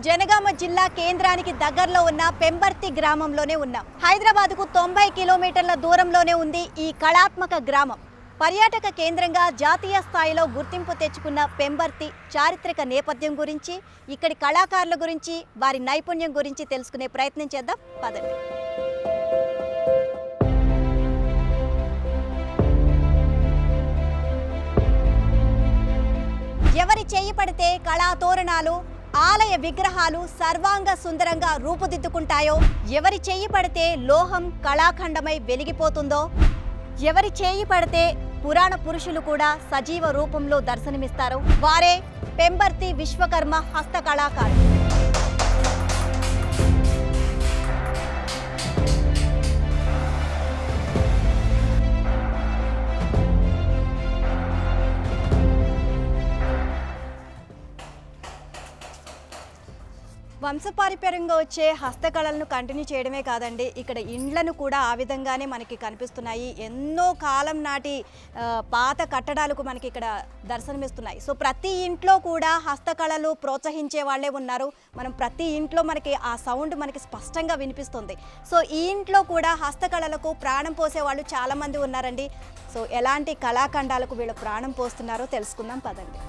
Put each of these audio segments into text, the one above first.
జనగామ జిల్లా కేంద్రానికి దగ్గరలో ఉన్న పెంబర్తి గ్రామంలోనే ఉన్నాం. హైదరాబాద్కు 90 కిలోమీటర్ల దూరంలోనే ఉంది ఈ కళాత్మక గ్రామం. పర్యాటక కేంద్రంగా జాతీయ స్థాయిలో గుర్తింపు తెచ్చుకున్న పెంబర్తి చారిత్రక నేపథ్యం గురించి, ఇక్కడి కళాకారుల గురించి, వారి నైపుణ్యం గురించి తెలుసుకునే ప్రయత్నం చేద్దాం. పదండి. ఎవరి చేయి పడితే కళాతోరణాలు, ఆలయ విగ్రహాలు సర్వాంగ సుందరంగా రూపుదిద్దుకుంటాయో, ఎవరి చేయి పడితే లోహం కళాఖండమై వెలిగిపోతుందో, ఎవరి చేయి పడితే పురాణ పురుషులు కూడా సజీవ రూపంలో దర్శనమిస్తారు, వారే పెంబర్తి విశ్వకర్మ హస్త కళాకారులు. వంశపారంపర్యంగా వచ్చే హస్తకళలను కంటిన్యూ చేయడమే కాదండి, ఇక్కడ ఇండ్లను కూడా ఆ విధంగానే మనకి కనిపిస్తున్నాయి. ఎన్నో కాలం నాటి పాత కట్టడాలకు మనకి ఇక్కడ దర్శనమిస్తున్నాయి. సో ప్రతి ఇంట్లో కూడా హస్తకళలు ప్రోత్సహించే వాళ్ళే ఉన్నారు. మనం ప్రతి ఇంట్లో మనకి ఆ సౌండ్ మనకి స్పష్టంగా వినిపిస్తుంది. సో ఈ ఇంట్లో కూడా హస్తకళలకు ప్రాణం పోసే వాళ్ళు చాలామంది ఉన్నారండి. సో ఎలాంటి కళాఖండాలకు వీళ్ళు ప్రాణం పోస్తున్నారో తెలుసుకుందాం పదండి.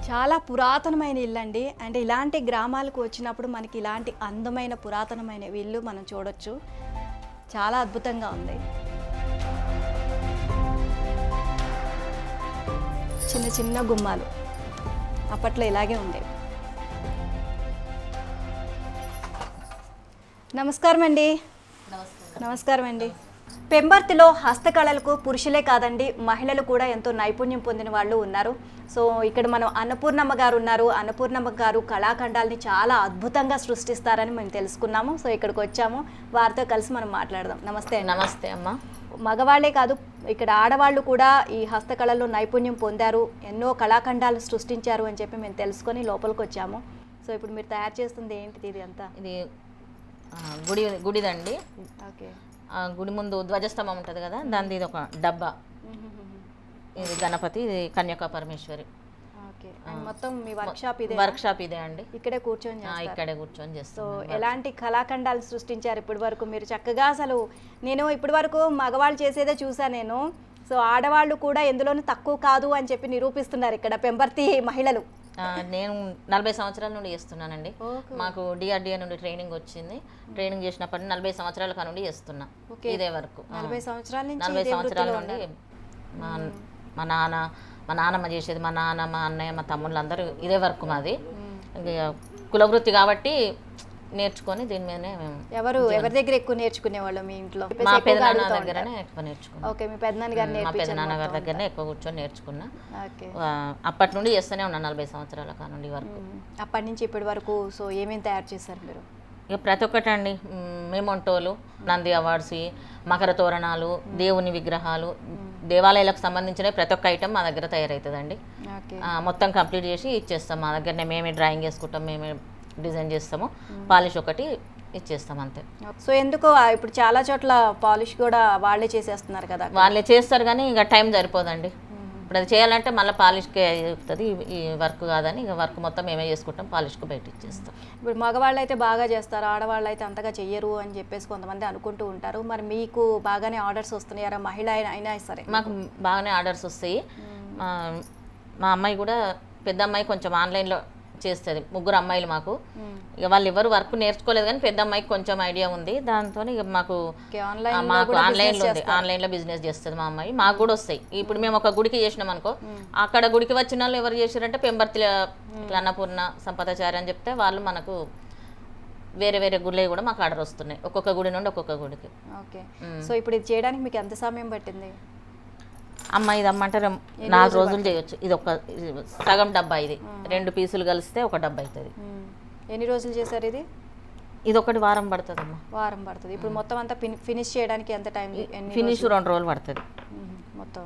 చాలా పురాతనమైన ఇల్లు అండి. అండ్ ఇలాంటి గ్రామాలకు వచ్చినప్పుడు మనకి ఇలాంటి అందమైన పురాతనమైన ఇల్లు మనం చూడొచ్చు. చాలా అద్భుతంగా ఉంది. చిన్న చిన్న గుమ్మాలు అప్పట్లో ఇలాగే ఉండేవి. నమస్కారం అండి. నమస్కారం అండి. పెంబర్తిలో హస్తకళలకు పురుషులే కాదండి, మహిళలు కూడా ఎంతో నైపుణ్యం పొందిన వాళ్ళు ఉన్నారు. సో ఇక్కడ మనం అన్నపూర్ణమ్మ గారు ఉన్నారు. అన్నపూర్ణమ్మ గారు కళాఖండాలని చాలా అద్భుతంగా సృష్టిస్తారని మేము తెలుసుకున్నాము. సో ఇక్కడికి వచ్చాము, వారితో కలిసి మనం మాట్లాడదాం. నమస్తే. నమస్తే అమ్మ. మగవాళ్లే కాదు, ఇక్కడ ఆడవాళ్ళు కూడా ఈ హస్తకళలో నైపుణ్యం పొందారు, ఎన్నో కళాఖండాలు సృష్టించారు అని చెప్పి మేము తెలుసుకొని లోపలికి వచ్చాము. సో ఇప్పుడు మీరు తయారు చేస్తుంది ఏంటిది? ఇది అంతా ఇది గుడిదండి. ఓకే. గుడి ముందు ధ్వజస్తంభం ఉంటుంది కదా, దాని ఇది ఒక డబ్బా. ఇది గణపతి, ఇది కన్యకా పరమేశ్వరి. మొత్తం మీ వర్క్షాప్ ఇదే? వర్క్షాప్ ఇదే అండి. ఇక్కడే కూర్చొని చేస్తాం. సో ఎలాంటి కళాఖండాలు సృష్టించారు ఇప్పటి వరకు మీరు? చక్కగా అసలు నేను ఇప్పటి వరకు మగవాళ్ళు చేసేదే చూసాను నేను. సో ఆడవాళ్ళు కూడా ఎందులోనూ తక్కువ కాదు అని చెప్పి నిరూపిస్తున్నారు ఇక్కడ పెంబర్తి మహిళలు. నేను 40 సంవత్సరాల నుండి చేస్తున్నానండి. మాకు డిఆర్డిఏ నుండి ట్రైనింగ్ వచ్చింది. ట్రైనింగ్ చేసినప్పటి 40 సంవత్సరాల కానుండి చేస్తున్నా ఇదే వరకు. 40 సంవత్సరాల నుండి మా నాన్నమ్మ చేసేది, మా నాన్న, మా అన్నయ్య, మా తమ్ముళ్ళు అందరూ ఇదే వరకు మాది. కులవృత్తి కాబట్టి నేర్చుకొని దీని మీదనే మేము. ఎవరి దగ్గర ఎక్కువ నేర్చుకునేవాళ్ళు మీ ఇంట్లో? మా పెదనాన్న దగ్గరనే ఎక్కువ నేర్చుకున్నాం. ఓకే, మీ పెదనాన్న గారి దగ్గరనే ఎక్కువ కూర్చొని నేర్చుకున్నా. అప్పటి నుండి చేస్తూనే ఉన్నా 40 సంవత్సరాల కానుండి వరకు. అప్పటి నుంచి ఇప్పటి వరకు సో ఏమేమి తయారు చేశారు మీరు? ఇక ప్రతి ఒక్కటి అండి, మేమొంటోలు, నంది అవార్డ్స్, మకర తోరణాలు, దేవుని విగ్రహాలు, దేవాలయాలకు సంబంధించిన ప్రతి ఒక్క ఐటమ్ మా దగ్గర తయారవుతుందండి. మొత్తం కంప్లీట్ చేసి ఇచ్చేస్తాం. మా దగ్గరనే మేమే డ్రాయింగ్ చేసుకుంటాం, మేమే డిజైన్ చేస్తాము, పాలిష్ ఒకటి ఇచ్చేస్తాం అంతే. సో ఎందుకో ఇప్పుడు చాలా చోట్ల పాలిష్ కూడా వాళ్ళే చేసేస్తున్నారు కదా? వాళ్ళే చేస్తారు కానీ ఇక టైం సరిపోదండి. ఇప్పుడు అది చేయాలంటే మళ్ళీ పాలిష్కే అవుతుంది, ఈ వర్క్ కాదని ఇక వర్క్ మొత్తం మేమే చేసుకుంటాం, పాలిష్కు బయట ఇచ్చేస్తాం. ఇప్పుడు మగవాళ్ళు అయితే బాగా చేస్తారు, ఆడవాళ్ళు అయితే అంతగా చెయ్యరు అని చెప్పేసి కొంతమంది అనుకుంటూ ఉంటారు. మరి మీకు బాగానే ఆర్డర్స్ వస్తున్నాయా? మహిళ అయినా సరే మాకు బాగానే ఆర్డర్స్ వస్తాయి. మా అమ్మాయి కూడా, పెద్ద అమ్మాయి కొంచెం ఆన్లైన్లో చేస్తుంది. 3 అమ్మాయిలు మాకు. ఇక వాళ్ళు ఎవరు వర్క్ నేర్చుకోలేదు కానీ పెద్ద అమ్మాయికి కొంచెం ఐడియా ఉంది. దాంతో ఇక మాకు ఆన్లైన్లో ఉంది, ఆన్లైన్లో బిజినెస్ చేస్తుంది మా అమ్మాయి. మాకు కూడా వస్తాయి. ఇప్పుడు మేము ఒక గుడికి చేసినాం అనుకో, అక్కడ గుడికి వచ్చిన వాళ్ళు ఎవరు చేసారంటే పెంబర్తి అన్నపూర్ణ సంపదాచారి అని చెప్తే వాళ్ళు మనకు వేరే వేరే గుళ్ళే కూడా మాకు ఆర్డర్ వస్తున్నాయి, ఒక్కొక్క గుడి నుండి ఒక్కొక్క గుడికి. ఓకే. సో ఇప్పుడు ఇది చేయడానికి మీకు ఎంత సమయం పట్టింది? అమ్మ ఇది అమ్మంటారు 4 రోజులు చేయొచ్చు. ఇది ఒక సగం డబ్బా, ఇది 2 పీసులు కలిస్తే ఒక డబ్బా అవుతుంది. ఎన్ని రోజులు చేశారు ఇది? ఇది ఒకటి వారం పడుతుంది అమ్మ. వారం పడుతుంది. ఇప్పుడు మొత్తం అంతా ఫినిష్ చేయడానికి ఎంత టైం? ఫినిష్ 2 రోజులు పడుతుంది మొత్తం.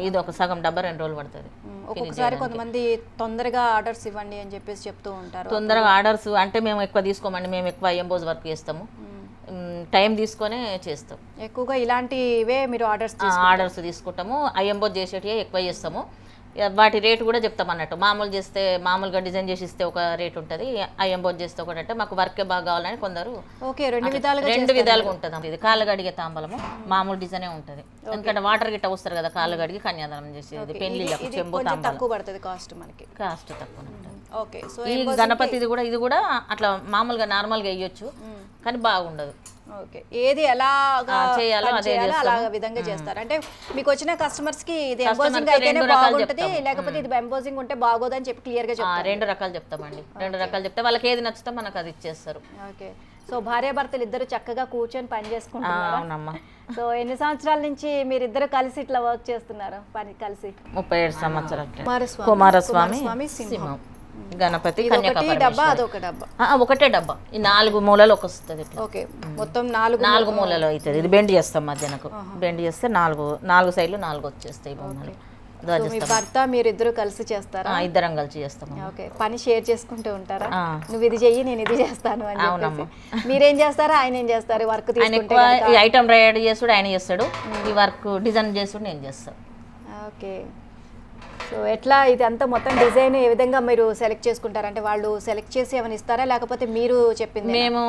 ఇది ఒక సగం డబ్బా 2 రోజులు పడుతుంది. ఒక్కొక్కసారి కొంతమంది తొందరగా ఆర్డర్స్ ఇవ్వండి అని చెప్పేసి చెప్తూ ఉంటారు. తొందరగా ఆర్డర్స్ అంటే మేము ఎక్కువ తీసుకోమండి, మేము ఎక్కువ ఎంబోజ్ వర్క్ చేస్తాము, టైం తీసుకొనే చేస్తాం. ఎక్కువగా ఇలాంటివే మీరు ఆర్డర్స్ తీసుకుంటాము. ఎంబోజ్ చేసేటివే ఎక్కువ చేస్తాము. వాటి రేటు కూడా చెప్తాం అన్నట్టు. మామూలు చేస్తే మామూలుగా డిజైన్ చేసి ఇస్తే ఒక రేట్ ఉంటుంది, ఎంబోజ్ చేస్తే ఒకటి. అంటే మాకు వర్కే బాగా కావాలని కొందరు ఓకే రెండు విధాలుగా ఉంటుంది. ఇది కాళ్ళు కడిగే తాంబలము మామూలు డిజైనే ఉంటుంది, ఎందుకంటే వాటర్ గిట్ట వస్తారు కదా, కాళ్ళు కడిగి కన్యాదానం చేసేది పెళ్లిళ్ళకు చెంబు తాంబలం. తక్కువ పడుతుంది కాస్ట్ మనకి, కాస్ట్ తక్కువ ఉంటుంది. ఓకే. సో ఈ గణపతి ఇది కూడా అట్లా మామూలుగా నార్మల్గా వేయొచ్చు, కానీ బాగుండదు. ఓకే, ఏది ఎలా చేయాలో అదే అలా విధంగా చేస్తారు. అంటే మీకు వచ్చిన కస్టమర్స్ కి ఇది ఎంబోజింగ్ అయితేనే బాగుంటది, లేకపోతే ఇది ఎంబోజింగ్ ఉంటే బాగోదని చెప్పి క్లియర్ గా చెప్తారు. 2 రకాలు చెప్తామండి, 2 రకాలు చెప్తే వాళ్ళకి ఏది నచ్చితే మనకు అది ఇచ్చేస్తారు. ఓకే. సో భార్యాభర్తలు ఇద్దరు చక్కగా కూర్చొని పని చేసుకుంటున్నారు. అవునమ్మా. సో ఎన్ని సంవత్సరాల నుంచి మీరిద్దరు కలిసి ఇట్లా వర్క్ చేస్తున్నారు పని కలిసి? 37 సంవత్సరాలు. కుమారస్వామి సింహం, గణపతి, డబ్బా అదొక డబ్బా, ఒకటే డబ్బా. ఈ 4 మూలలు ఒక వస్తుంది. ఓకే, మొత్తం 4 మూలలు అవుతుంది. ఇది బెండ్ చేస్తాం మధ్యనకు, బెండ్ చేస్తే 4 సైడ్లు 4 వచ్చేస్తాయి బొమ్మలు. మీ భర్త మీరిద్దరు కలిసి చేస్తారా? ఇద్దరం కలిసి చేస్తాం. ఓకే, పని షేర్ చేసుకుంటూ ఉంటారా? నువ్వు ఇది చెయ్యి నేను ఇది చేస్తాను అని చెప్పేసి. మీరేం చేస్తారా, ఆయన ఏం చేస్తారు? వర్క్ తీసుకుంటే ఈ ఐటమ్ రెడీ చేస్తాడు ఆయన చేస్తాడు, ఈ వర్క్ డిజైన్ చేస్తాడు నేను చేస్తాను. ఓకే. సో ఎట్లా ఇది అంతా మొత్తం డిజైన్ ఏ విధంగా మీరు సెలెక్ట్ చేసుకుంటారు? అంటే వాళ్ళు సెలెక్ట్ చేసి ఏమైనా ఇస్తారా, లేకపోతే మీరు చెప్పింది? మేము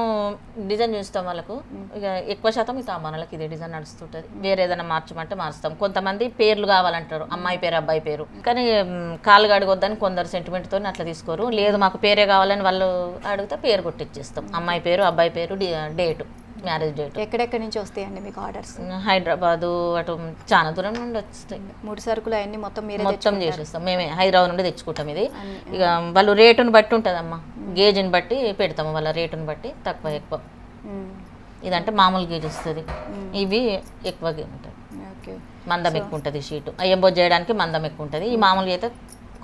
డిజైన్ చూస్తాం వాళ్ళకు, ఇక ఎక్కువ శాతం ఈ సామాన్లకి ఇదే డిజైన్ నడుస్తుంటుంది. వేరే ఏదైనా మార్చమంటే మారుస్తాం. కొంతమంది పేర్లు కావాలంటారు, అమ్మాయి పేరు అబ్బాయి పేరు, కానీ కాళ్ళు గడగొద్దని కొందరు సెంటిమెంట్తో అట్లా తీసుకోరు. లేదు మాకు పేరే కావాలని వాళ్ళు అడిగితే పేరు కొట్టిచ్చేస్తాం. అమ్మాయి పేరు అబ్బాయి పేరు డేటు, మ్యారేజ్ డేట్. ఎక్కడెక్కడి నుంచి వస్తాయండి మీకు ఆర్డర్స్? హైదరాబాదు అటు చాలా దూరం నుండి వస్తాయి. ముడి సరుకులు అవన్నీ మొత్తం చేసేస్తాం మేమే, హైదరాబాద్ నుండి తెచ్చుకుంటాం. ఇది ఇక వాళ్ళు రేటుని బట్టి ఉంటుందమ్మా, గేజ్ని బట్టి పెడతాము, వాళ్ళ రేటుని బట్టి తక్కువ ఎక్కువ. ఇదంటే మామూలు గేజ్ వస్తుంది, ఇవి ఎక్కువ గేజ్ ఉంటుంది, మందం ఎక్కువ ఉంటుంది. షీటు ఎంబోజ్ చేయడానికి మందం ఎక్కువ ఉంటుంది, ఈ మామూలుగా అయితే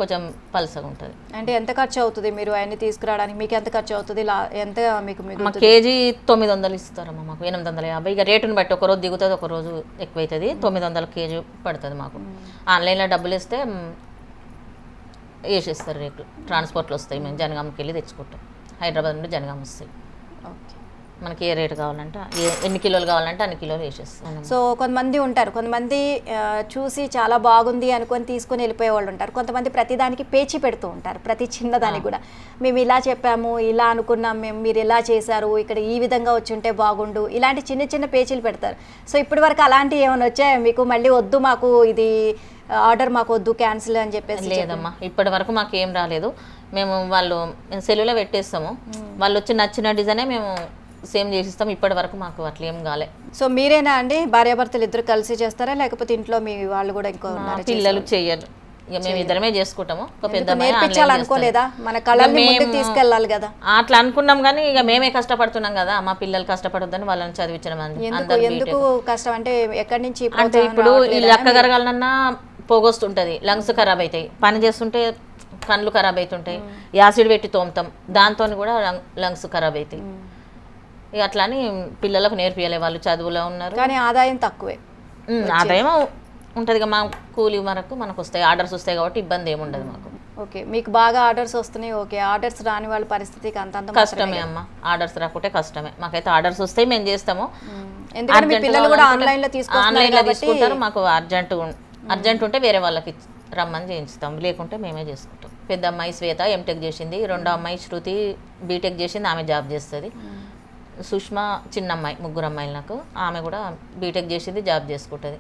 కొంచెం పల్సగా ఉంటుంది. అంటే ఎంత ఖర్చు అవుతుంది మీరు అవన్నీ తీసుకురావడానికి? మీకు ఎంత ఖర్చు అవుతుంది? ఎంత మీకు కేజీ 900 ఇస్తారమ్మా మాకు, 850. ఇక రేటుని బట్టి ఒక రోజు దిగుతుంది, ఒక రోజు ఎక్కువ అవుతుంది. 900 కేజీ పడుతుంది మాకు. ఆన్లైన్లో డబ్బులు ఇస్తే వేసేస్తారు రేట్లు, ట్రాన్స్పోర్ట్లో వస్తాయి. మేము జనగాంకి వెళ్ళి తెచ్చుకుంటాం, హైదరాబాద్ నుండి జనగాం వస్తాయి. మనకి ఏ రేటు కావాలంటే ఎన్ని కిలోలు కావాలంటే అన్ని కిలోలు వేసేస్తాం. సో కొంతమంది ఉంటారు, కొంతమంది చూసి చాలా బాగుంది అనుకొని తీసుకొని వెళ్ళిపోయే వాళ్ళు ఉంటారు. కొంతమంది ప్రతిదానికి పేచి పెడుతూ ఉంటారు, ప్రతి చిన్నదానికి కూడా. మేము ఇలా చెప్పాము, ఇలా అనుకున్నాం, మీరు ఇలా చేశారు, ఇక్కడ ఈ విధంగా వచ్చి ఉంటే బాగుండు, ఇలాంటి చిన్న చిన్న పేచీలు పెడతారు. సో ఇప్పటి వరకు అలాంటివి ఏమైనా వచ్చాయా మీకు? మళ్ళీ వద్దు మాకు ఇది ఆర్డర్ మాకు వద్దు, క్యాన్సిల్ అని చెప్పేసి? లేదమ్మా, ఇప్పటి వరకు మాకు ఏం రాలేదు. మేము సెల్లులో పెట్టేస్తాము, వాళ్ళు వచ్చి నచ్చిన డిజైనే మేము సేమ్ చేసిస్తాం. ఇప్పటి వరకు మాకు అట్లా ఏం కాలే. సో మీరేనా అండి భార్యాభర్తలు ఇద్దరు కలిసి చేస్తారా, లేకపోతే ఇంట్లో మీ వాళ్ళు కూడా ఇంకో పిల్లలు చెయ్యరు? ఇక మేము ఇద్దరమే చేసుకుంటాము. ఒక పెద్ద అనుకోలేదా, మన కళని ముందుకు తీసుకెళ్ళాలి కదా? అట్లా అనుకున్నాం, కానీ ఇక మేమే కష్టపడుతున్నాం కదా, మా పిల్లలు కష్టపడొద్దని వాళ్ళని చదివించడం. ఎందుకు కష్టం అంటే ఎక్కడి నుంచి? అంటే ఇప్పుడు ఈ లక్క కరగాలన్నా పోగొస్తుంటది, లంగ్స్ ఖరాబ్ అవుతాయి, పని చేస్తుంటే కళ్ళు ఖరాబ్ అవుతుంటాయి, యాసిడ్ పెట్టి తోముతాం, దాంతో కూడా లంగ్స్ ఖరాబ్ అవుతాయి. ఇక అట్లా అని పిల్లలకు నేర్పియలే, వాళ్ళు చదువులో ఉన్నారు, కానీ ఆదాయం తక్కువే. ఆదాయం ఉంటుంది, మా కూలి వరకు మనకు వస్తాయి, ఆర్డర్స్ వస్తాయి కాబట్టి ఇబ్బంది ఏముండదు మాకు. ఓకే, మీకు బాగా ఆర్డర్స్ వస్తున్నాయి. ఓకే, ఆర్డర్స్ రాని వాళ్ళ పరిస్థితికి అంత కష్టమే అమ్మ, ఆర్డర్స్ రాకుంటే కష్టమే. మాకైతే ఆర్డర్స్ వస్తాయి, మేము చేస్తాము. ఎందుకంటే మీ పిల్లలు కూడా ఆన్లైన్లో తీసుకుంటారు. మాకు అర్జెంట్ ఉంటే వేరే వాళ్ళకి రమ్మని చేయిస్తాం, లేకుంటే మేమే చేసుకుంటాం. పెద్ద అమ్మాయి శ్వేత ఎంటెక్ చేసింది, రెండో అమ్మాయి శృతి బీటెక్ చేసింది, ఆమె జాబ్ చేస్తుంది. సుష్మా చిన్న అమ్మాయి, 3 అమ్మాయిలు నాకు, ఆమె కూడా బీటెక్ చేసింది, జాబ్ చేసుకుంటుంది.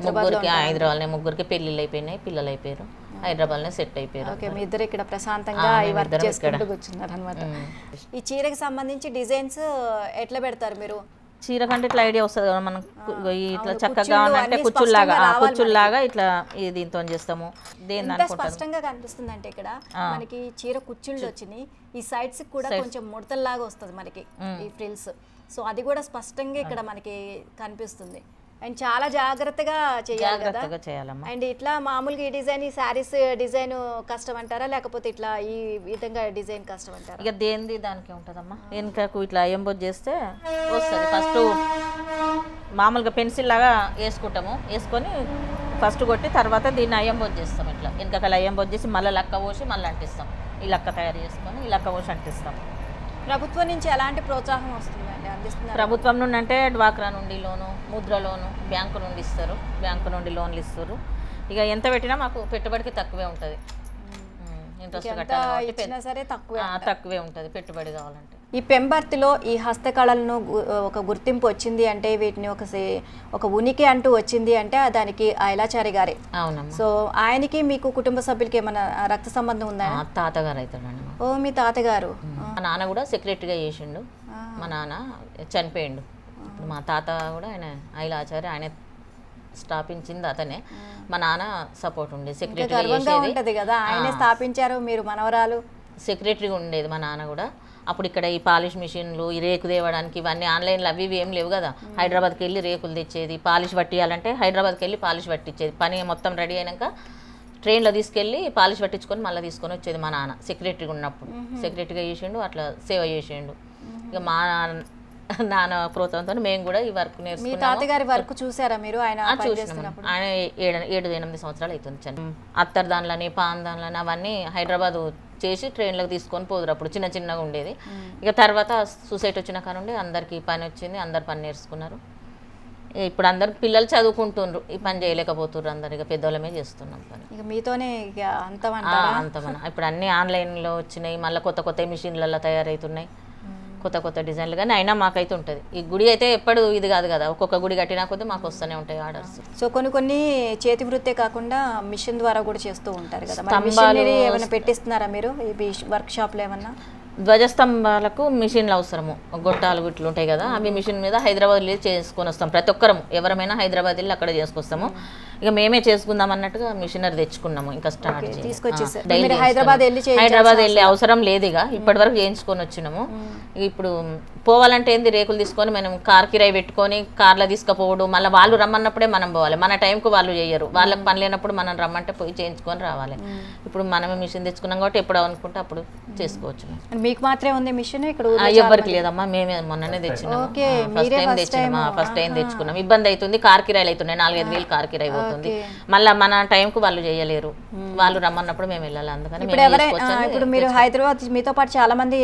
ముగ్గురికి హైదరాబాద్లో, ముగ్గురికి పెళ్ళిళ్ళు అయిపోయినాయి, పిల్లలు అయిపోయారు, హైదరాబాద్లో సెట్ అయిపోయారు. ఓకే, మీ ఇద్దరు ఇక్కడ ప్రశాంతంగా కూర్చున్నారు అనమాట. ఈ చీరకి సంబంధించి డిజైన్స్ ఎట్లా పెడతారు మీరు? చీర కంటే ఇట్లా ఐడియా వస్తుంది కదా మనకు, ఇట్లా చక్కగా అంటే కుచ్చుల్లాగా ఇట్లా దీంతో చేస్తాము. స్పష్టంగా కనిపిస్తుంది అంటే ఇక్కడ మనకి చీర కుచ్చుళ్ళు వచ్చినాయి, ఈ సైడ్స్ కూడా కొంచెం ముడతల్లాగా వస్తుంది మనకి ఈ ఫ్రిల్స్. సో అది కూడా స్పష్టంగా ఇక్కడ మనకి కనిపిస్తుంది. అండ్ చాలా జాగ్రత్తగా చేయాలి కదా. అండ్ ఇట్లా మామూలుగా ఈ డిజైన్, ఈ శారీస్ డిజైన్ కష్టం అంటారా, లేకపోతే ఇట్లా ఈ విధంగా డిజైన్ కష్టం అంటారా? ఇక దేనిది దానికి ఉంటుందమ్మా. వెనుకకు ఇట్లా ఎంబోజ్ చేస్తే వస్తుంది. ఫస్ట్ మామూలుగా పెన్సిల్ లాగా వేసుకుంటాము, వేసుకొని ఫస్ట్ కొట్టి తర్వాత దీన్ని ఎంబోజ్ చేస్తాం. ఇట్లా వెనుకల ఎంబోజ్ చేసి మళ్ళీ లక్క పోసి మళ్ళీ అంటిస్తాం. ఈ లక్క తయారు చేసుకొని ఈ లక్క పోసి అంటిస్తాం. ప్రభుత్వం నుంచి ఎలాంటి ప్రోత్సాహం వస్తుందండి, అందిస్తున్నారు? ప్రభుత్వం నుండి అంటే డ్వాక్రా నుండి లోను, ముద్ర లోను, బ్యాంకు నుండి ఇస్తారు, బ్యాంకు నుండి లోన్లు ఇస్తారు. ఇక ఎంత పెట్టినా మాకు పెట్టుబడికి తక్కువే ఉంటుంది. ఇంట్రెస్ట్ ఇచ్చినా సరే తక్కువే ఉంటుంది పెట్టుబడి కావాలంటే. ఈ పెంబర్తిలో ఈ హస్తకళలను ఒక గుర్తింపు వచ్చింది అంటే, వీటిని ఒక ఉనికి అంటూ వచ్చింది అంటే దానికి ఆ ఐలాచారి గారే. అవునమ్మా. సో ఆయనకి మీకు కుటుంబ సభ్యులకి ఏమైనా రక్త సంబంధం ఉందా? తాతగారు అవుతాడండి. ఓ మీ తాతగారు. మా నాన్న కూడా సెక్రటరీగా చేసిండు. మా నాన్న చనిపోయిండు. ఇప్పుడు మా తాత కూడా ఆయన ఐలాచారి, ఆయన స్థాపించింది అతనే. మా నాన్న సపోర్ట్ ఉండేది, సెక్రటరీ ఉంటది కదా, ఆయనే స్థాపించారు. మీరు మనవరాలు సెక్రటరీగా ఉండేది మా నాన్న కూడా. అప్పుడు ఇక్కడ ఈ పాలిష్ మిషన్లు, ఈ రేకు తేవడానికి ఇవన్నీ ఆన్లైన్లో అవి ఇవి ఏం లేవు కదా. హైదరాబాద్కి వెళ్ళి రేకులు తెచ్చేది, పాలిష్ పట్టియాలంటే హైదరాబాద్కి వెళ్ళి పాలిష్ పట్టించేది. పని మొత్తం రెడీ అయినాక ట్రైన్లో తీసుకెళ్ళి పాలిష్ పట్టించుకొని మళ్ళీ తీసుకొని వచ్చేది మా నాన్న సెక్రటరీగా ఉన్నప్పుడు. సెక్రటరీగా చేసిండు, అట్లా సేవ చేసిండు. ఇక మా నాన్న ప్రోత్సాహంతో మేము కూడా ఈ వర్క్ నేర్చుకున్నాము. మీ తాతగారి వర్క్ చూసారా మీరు? ఆయన చూసినాము. ఆయన 7-8 సంవత్సరాలు అవుతుంది. అత్తర్దాన్లని పాందాన్లని అవన్నీ హైదరాబాద్ చేసి ట్రైన్లకు తీసుకొని పోదురు. అప్పుడు చిన్న చిన్నగా ఉండేది. ఇక తర్వాత సొసైటీ వచ్చిన కానుండి అందరికి పని వచ్చింది, అందరు పని నేర్చుకున్నారు. ఇప్పుడు అందరు పిల్లలు చదువుకుంటుండ్రు, ఈ పని చేయలేకపోతున్నారు. అందరు ఇక పెద్దోళ్ళమే చేస్తున్నాం పని. ఇక మీతోనే అంతమన. ఇప్పుడు అన్ని ఆన్లైన్లో వచ్చినాయి, మళ్ళీ కొత్త కొత్త మిషన్లలో తయారవుతున్నాయి, కొత్త కొత్త డిజైన్లు. కానీ అయినా మాకైతే ఉంటుంది. ఈ గుడి అయితే ఎప్పుడు ఇది కాదు కదా, ఒక్కొక్క గుడి కట్టినా కొద్దీ మాకు వస్తూనే ఉంటాయి ఆర్డర్స్. సో కొన్ని చేతి వృత్తే కాకుండా మిషన్ ద్వారా కూడా చేస్తూ ఉంటారు కదా, ఏమైనా పెట్టిస్తున్నారా మీరు ఈ వర్క్ షాప్లో ఏమన్నా? ధ్వజస్తంభాలకు మిషన్లు అవసరము, గొట్టాలు గుట్లు ఉంటాయి కదా, అవి మిషన్ మీద హైదరాబాద్ వెళ్ళి చేసుకొని వస్తాం. ప్రతి ఒక్కరము ఎవరమైనా హైదరాబాద్ వెళ్ళి అక్కడ చేసుకొస్తాము. ఇక మేమే చేసుకుందాం అన్నట్టుగా మిషనరీ తెచ్చుకున్నాము. ఇంకా స్టార్ట్ హైదరాబాద్ వెళ్ళి అవసరం లేదు. ఇక ఇప్పటి వరకు చేయించుకొని వచ్చినాము. ఇప్పుడు పోవాలంటే ఏంది, రేకులు తీసుకొని మనం కార్ కిరాయి పెట్టుకొని కార్లో తీసుకుపోవడం, మళ్ళీ వాళ్ళు రమ్మన్నప్పుడే మనం పోవాలి. మన టైంకు వాళ్ళు చేయరు, వాళ్ళకి పని లేనప్పుడు మనం రమ్మంటే పోయి చేయించుకొని రావాలి. ఇప్పుడు మనమే మిషన్ తెచ్చుకున్నాం కాబట్టి ఎప్పుడు అనుకుంటే అప్పుడు చేసుకోవచ్చు. మీకు మాత్రమే ఉంది మిషన్? ఇక్కడ ఎవరికి లేదమ్మా, మేమే మొన్ననే తెచ్చినాము. ఫస్ట్ టైం తెచ్చుకున్నాం. ఇబ్బంది అవుతుంది, కార్ కిరాయిలు అవుతున్నాయి, 4-5 వేలు కార్ కిరాయి అవుతుంది. మళ్ళీ మన టైంకు వాళ్ళు చేయలేరు, వాళ్ళు రమ్మన్నప్పుడు మేము వెళ్ళాలి. అందుకని ఇప్పుడు మీరు హైదరాబాద్, మీతో పాటు చాలా మంది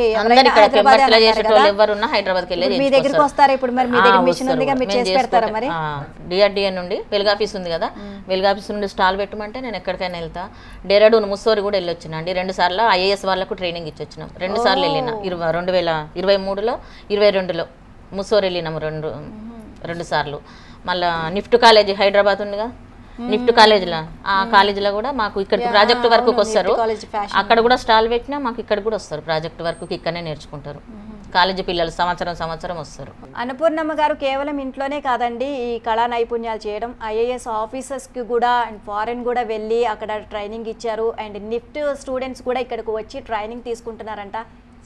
ఎవరున్నా హైదరాబాద్కి వెళ్ళి మీ దగ్గరికి వస్తారు. ఇప్పుడు మరి మీ దగ్గర మిషన్ ఉంది కదా, మీరు చేసి పెడతారా? మరి డిఆర్డిఎన్ నుండి వెలుగాఫీస్ ఉంది కదా, వెలుగాఫీస్ నుండి స్టాల్ పెట్టమంటే నేను ఎక్కడికైనా వెళ్తా. డెరాడూన్ ముస్సోరి కూడా వెళ్ళొచ్చినండి. 2 సార్లు IAS వాళ్ళకు ట్రైనింగ్ ఇచ్చి వచ్చినాం. 2 సార్లు వెళ్ళిన. 2023లో 22లో ముస్సోరి వెళ్ళినాము 2 సార్లు. మళ్ళీ నిఫ్ట్ కాలేజీ హైదరాబాద్ ఉందిగా, నిఫ్ట్ కాలేజీలో, ఆ కాలేజీలో కూడా మాకు ఇక్కడ ప్రాజెక్ట్ వర్క్కి వస్తారు. అక్కడ కూడా స్టాల్ పెట్టినా మాకు ఇక్కడ కూడా వస్తారు ప్రాజెక్ట్ వర్క్కి, ఇక్కడనే నేర్చుకుంటారు. కాలేజీ పిల్లలు సంవత్సరం వస్తారు. అన్నపూర్ణమ్మ గారు కేవలం ఇంట్లోనే కాదండి ఈ కళా నైపుణ్యాలు చేయడం, IAS ఆఫీసర్స్కి కూడా అండ్ ఫారెన్ కూడా వెళ్ళి అక్కడ ట్రైనింగ్ ఇచ్చారు. అండ్ నిఫ్ట్ స్టూడెంట్స్ కూడా ఇక్కడికి వచ్చి ట్రైనింగ్ తీసుకుంటున్నారంట.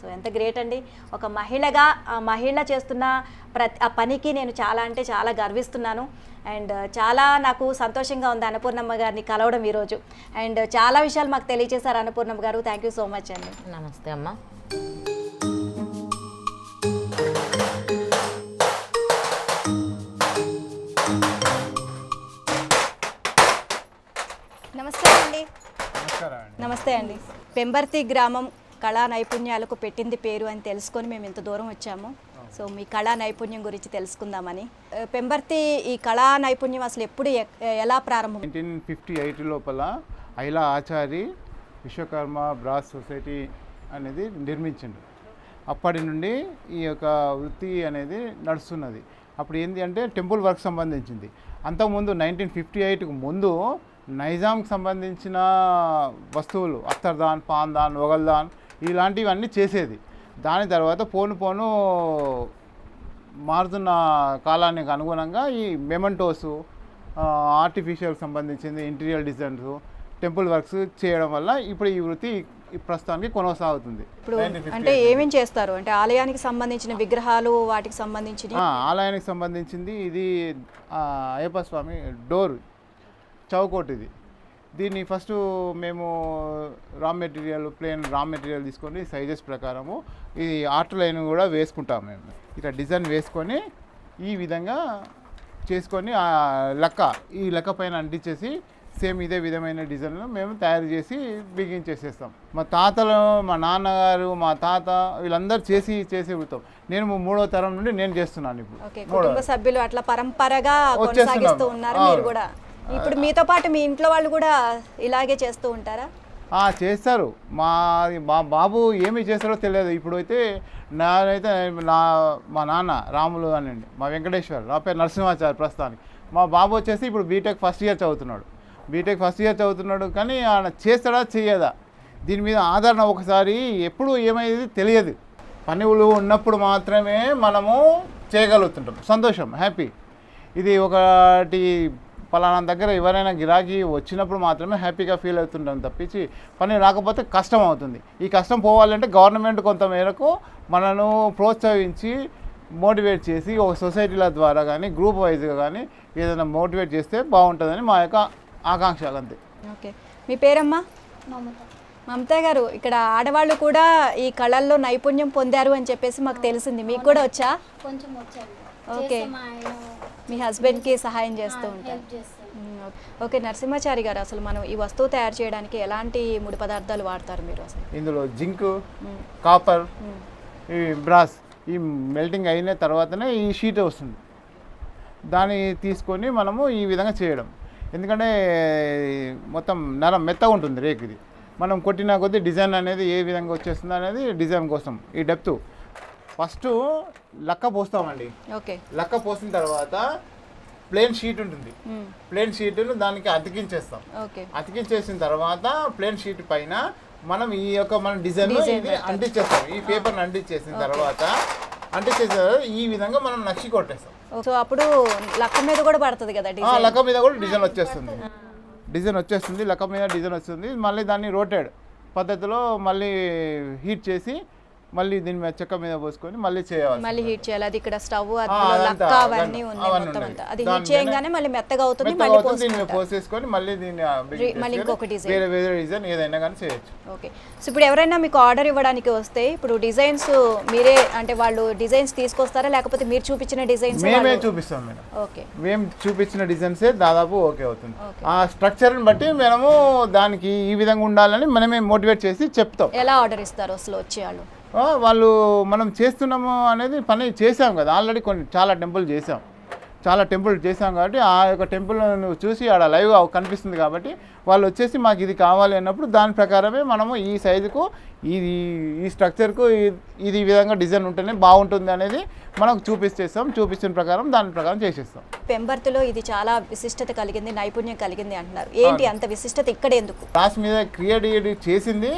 సో ఎంత గ్రేట్ అండి. ఒక మహిళగా ఆ మహిళ చేస్తున్న ఆ పనికి నేను చాలా గర్విస్తున్నాను. అండ్ చాలా నాకు సంతోషంగా ఉంది అన్నపూర్ణమ్మ గారిని కలవడం ఈరోజు. అండ్ చాలా విషయాలు మాకు తెలియజేశారు అన్నపూర్ణమ్మ గారు. థ్యాంక్ యూ సో మచ్ అండి. నమస్తే అమ్మ. నమస్తే అండి. పెంబర్తి గ్రామం కళా నైపుణ్యాలకు పెట్టింది పేరు అని తెలుసుకొని మేము ఇంత దూరం వచ్చాము. సో మీ కళా నైపుణ్యం గురించి తెలుసుకుందామని. పెంబర్తి ఈ కళా నైపుణ్యం అసలు ఎప్పుడు ఎలా ప్రారంభం? 1958 లోపల ఐలా ఆచారి విశ్వకర్మ బ్రాస్ సొసైటీ అనేది నిర్మించిండు. అప్పటి నుండి ఈ యొక్క వృత్తి అనేది నడుస్తున్నది. అప్పుడు ఏంటి అంటే టెంపుల్ వర్క్ సంబంధించింది. అంతకుముందు 1958కు ముందు నైజాంకి సంబంధించిన వస్తువులు అత్తర్దాన్, పాందాన్, ఒగల్దాన్ ఇలాంటివన్నీ చేసేది. దాని తర్వాత పోను మారుతున్న కాలానికి అనుగుణంగా ఈ మెమెంటోసు, ఆర్టిఫిషియల్ సంబంధించింది ఇంటీరియర్ డిజైన్స్, టెంపుల్ వర్క్స్ చేయడం వల్ల ఇప్పుడు ఈ వృత్తి ప్రస్తుతానికి కొనసాగుతుంది. ఇప్పుడు అంటే ఏమేం చేస్తారు అంటే ఆలయానికి సంబంధించిన విగ్రహాలు, వాటికి సంబంధించి ఆలయానికి సంబంధించింది ఇది అయ్యప్ప స్వామి డోర్ చౌకోట్. దీన్ని ఫస్ట్ మేము ప్లెయిన్ రా మెటీరియల్ తీసుకొని సైజెస్ ప్రకారము ఈ ఆర్ట్ లైన్ కూడా వేసుకుంటాం. మేము ఇట్లా డిజైన్ వేసుకొని ఈ విధంగా చేసుకొని ఈ లెక్క పైన అంటించేసి సేమ్ ఇదే విధమైన డిజైన్లు మేము తయారు చేసి బిగించేసేస్తాం. మా తాతలు, మా నాన్నగారు, మా తాత వీళ్ళందరూ చేసి వృత్తం. నేను 3వ తరం నుండి నేను చేస్తున్నాను. ఇప్పుడు కుటుంబ సభ్యులు అట్లా పరంపరగా కొనసాగిస్తూ ఉన్నారు. మీరు కూడా ఇప్పుడు మీతో పాటు మీ ఇంట్లో వాళ్ళు కూడా ఇలాగే చేస్తూ ఉంటారా? చేస్తారు. మా బాబు ఏమి చేస్తారో తెలియదు. ఇప్పుడైతే నానైతే మా నాన్న రాములు అనండి, మా వెంకటేశ్వర్, నా పేరు నరసింహాచారి ప్రస్తుతానికి. మా బాబు వచ్చేసి ఇప్పుడు బీటెక్ ఫస్ట్ ఇయర్ చదువుతున్నాడు. కానీ ఆయన చేస్తాడా చేయదా దీని మీద ఆదరణ ఒకసారి ఎప్పుడు ఏమైంది తెలియదు. పనులు ఉన్నప్పుడు మాత్రమే మనము చేయగలుగుతుంటాం, సంతోషం, హ్యాపీ. ఇది ఒకటి పలానా దగ్గర ఎవరైనా గిరాకీ వచ్చినప్పుడు మాత్రమే హ్యాపీగా ఫీల్ అవుతుంటాం తప్పించి పని రాకపోతే కష్టం అవుతుంది. ఈ కష్టం పోవాలంటే గవర్నమెంట్ కొంత మేరకు మనను ప్రోత్సహించి మోటివేట్ చేసి ఒక సొసైటీల ద్వారా కానీ గ్రూప్ వైజ్గా కానీ ఏదైనా మోటివేట్ చేస్తే బాగుంటుందని మా యొక్క ఆకాంక్ష అంతే. ఓకే, మీ పేరమ్మా? మమతా గారు, ఇక్కడ ఆడవాళ్ళు కూడా ఈ కళల్లో నైపుణ్యం పొందారు అని చెప్పేసి మాకు తెలిసింది. మీకు కూడా వచ్చా? కొంచెం వచ్చాను. ఓకే, మీ హస్బెండ్కి సహాయం చేస్తూ ఉంటారు. ఓకే, నరసింహాచారి గారు, అసలు మనం ఈ వస్తువు తయారు చేయడానికి ఎలాంటి ముడి పదార్థాలు వాడతారు మీరు? అసలు ఇందులో జింక్, కాపర్, ఈ బ్రాస్, ఈ మెల్టింగ్ అయిన తర్వాతనే ఈ షీట్ వస్తుంది. దాన్ని తీసుకొని మనము ఈ విధంగా చేయడం. ఎందుకంటే మొత్తం మెత్తగా ఉంటుంది రేక్. ఇది మనం కొట్టిన కొద్దీ డిజైన్ అనేది ఏ విధంగా వచ్చేస్తుంది అనేది డిజైన్ కోసం ఈ డెప్త్. ఫస్ట్ లక్క పోస్తామండి. ఓకే, లక్క పోసిన తర్వాత ప్లేన్ షీట్ ఉంటుంది. ప్లేన్ షీట్ను దానికి అతికించేస్తాం. అతికించేసిన తర్వాత ప్లేన్ షీట్ పైన మనం ఈ యొక్క మన డిజైన్ అంటించేస్తాం. ఈ పేపర్ని అంటించేసిన తర్వాత ఈ విధంగా మనం నక్షి కొట్టేస్తాం. సో అప్పుడు లక్క మీద కూడా పడుతుంది కదా? లక్క మీద కూడా డిజైన్ వచ్చేస్తుంది. లక్క మీద డిజైన్ వస్తుంది. మళ్ళీ దాన్ని రోటెడ్ పద్ధతిలో మళ్ళీ హీట్ చేసి మళ్ళీ దీని మీద చెక్క మీద పోసుకొని మళ్ళీ చేయాలి. మళ్ళీ హీట్ చేయాలి. అది ఇక్కడ స్టవ్ లక్క అవన్నీ ఉన్నాయి మొత్తం అంతా. అది హీట్ చేయగానే మళ్ళీ మెత్తగా అవుతుంది. దీన్ని పోసేసుకొని మళ్ళీ దీన్ని ఇంకొక డిజైన్, వేరే డిజైన్ ఏదైనా కానీ చేయొచ్చు. ఓకే, సో ఇప్పుడు ఎవరైనా మీకు ఆర్డర్ ఇవ్వడానికి వస్తే ఇప్పుడు డిజైన్స్ మీరే అంటే వాళ్ళు డిజైన్స్ తీసుకొస్తారా లేకపోతే మీరు చూపించిన డిజైన్స్? మేమే చూపిస్తాం మేడం. ఓకే, మేము చూపించిన డిజైన్సే దాదాపు ఓకే అవుతుంది. ఆ స్ట్రక్చర్ని బట్టి మనము దానికి ఈ విధంగా ఉండాలని మనమే మోటివేట్ చేసి చెప్తాం. ఎలా ఆర్డర్ ఇస్తారు అసలు వచ్చే వాళ్ళు? మనం చేస్తున్నాము అనేది పని చేసాం కదా ఆల్రెడీ. చాలా టెంపుల్ చేసాం కాబట్టి ఆ యొక్క టెంపుల్ చూసి ఆడ లైవ్గా కనిపిస్తుంది కాబట్టి వాళ్ళు వచ్చేసి మాకు ఇది కావాలి అన్నప్పుడు దాని ప్రకారమే మనము ఈ సైజుకు ఈ స్ట్రక్చర్కు ఇది ఈ విధంగా డిజైన్ ఉంటేనే బాగుంటుంది అనేది మనకు చూపించిన ప్రకారం దాని ప్రకారం చేసేస్తాం. పెంబర్తిలో ఇది చాలా విశిష్టత కలిగింది, నైపుణ్యం కలిగింది అంటున్నారు. ఏంటి అంత విశిష్టత ఇక్కడ ఎందుకు? క్లాస్ మీద క్రియేటివిటీ చేసింది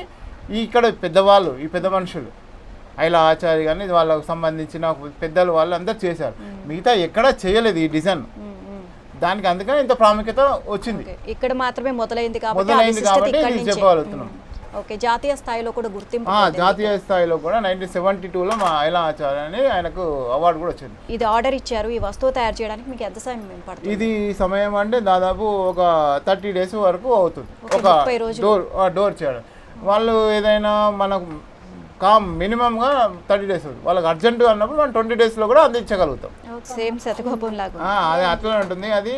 ఇక్కడ పెద్దవాళ్ళు, ఈ పెద్ద మనుషులు ఐలా ఆచార్య కానీ వాళ్ళకు సంబంధించిన పెద్దలు వాళ్ళు అందరు చేశారు. మిగతా ఎక్కడా చేయలేదు ఈ డిజైన్. దానికి అందుకని ఇంత ప్రాముఖ్యత వచ్చింది. ఇక్కడ మాత్రమే మొదలైంది కాబట్టి చెప్పగలుగుతున్నాం. ఓకే, జాతీయ స్థాయిలో కూడా గుర్తింపు. జాతీయ స్థాయిలో కూడా 1972లో మా ఐలా ఆచార్య అని ఆయనకు అవార్డు కూడా వచ్చింది. ఇది ఆర్డర్ ఇచ్చారు. ఈ వస్తువు తయారు చేయడానికి మీకు ఎంత సమయం పడుతుంది? ఇది సమయం అంటే దాదాపు ఒక 30 days వరకు అవుతుంది. ఒక డోర్ చేయడం. వాళ్ళు ఏదైనా మనకు మినిమంగా 30 days అవుతుంది. వాళ్ళకి అర్జెంట్ అన్నప్పుడు మనం 20 daysలో కూడా అందించగలుగుతాం. సేమ్ శతకోపం లాగా అది అట్లనే ఉంటుంది. అది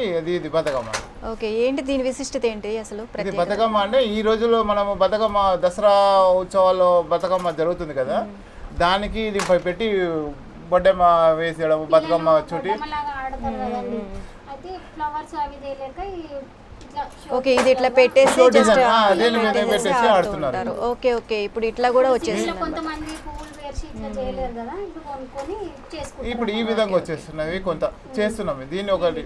బతుకమ్మ. ఓకే, ఏంటి దీని విశిష్టత ఏంటి అసలు? ఇది బతుకమ్మ అంటే ఈ రోజులో మనము బతుకమ్మ దసరా ఉత్సవాల్లో బతుకమ్మ జరుగుతుంది కదా, దానికి ఇది పెట్టి బొడ్డెమ్మ వేసేయడం, బతుకమ్మ చుట్టి. ఓకే, ఇది ఇట్లా పెట్టేసి ఆడుతున్నారు. ఓకే ఓకే, ఇప్పుడు ఇట్లా కూడా వచ్చేసింది. ఇప్పుడు ఈ విధంగా వచ్చేస్తున్నవి కొంత చేస్తున్నాం. దీన్ని ఒకటి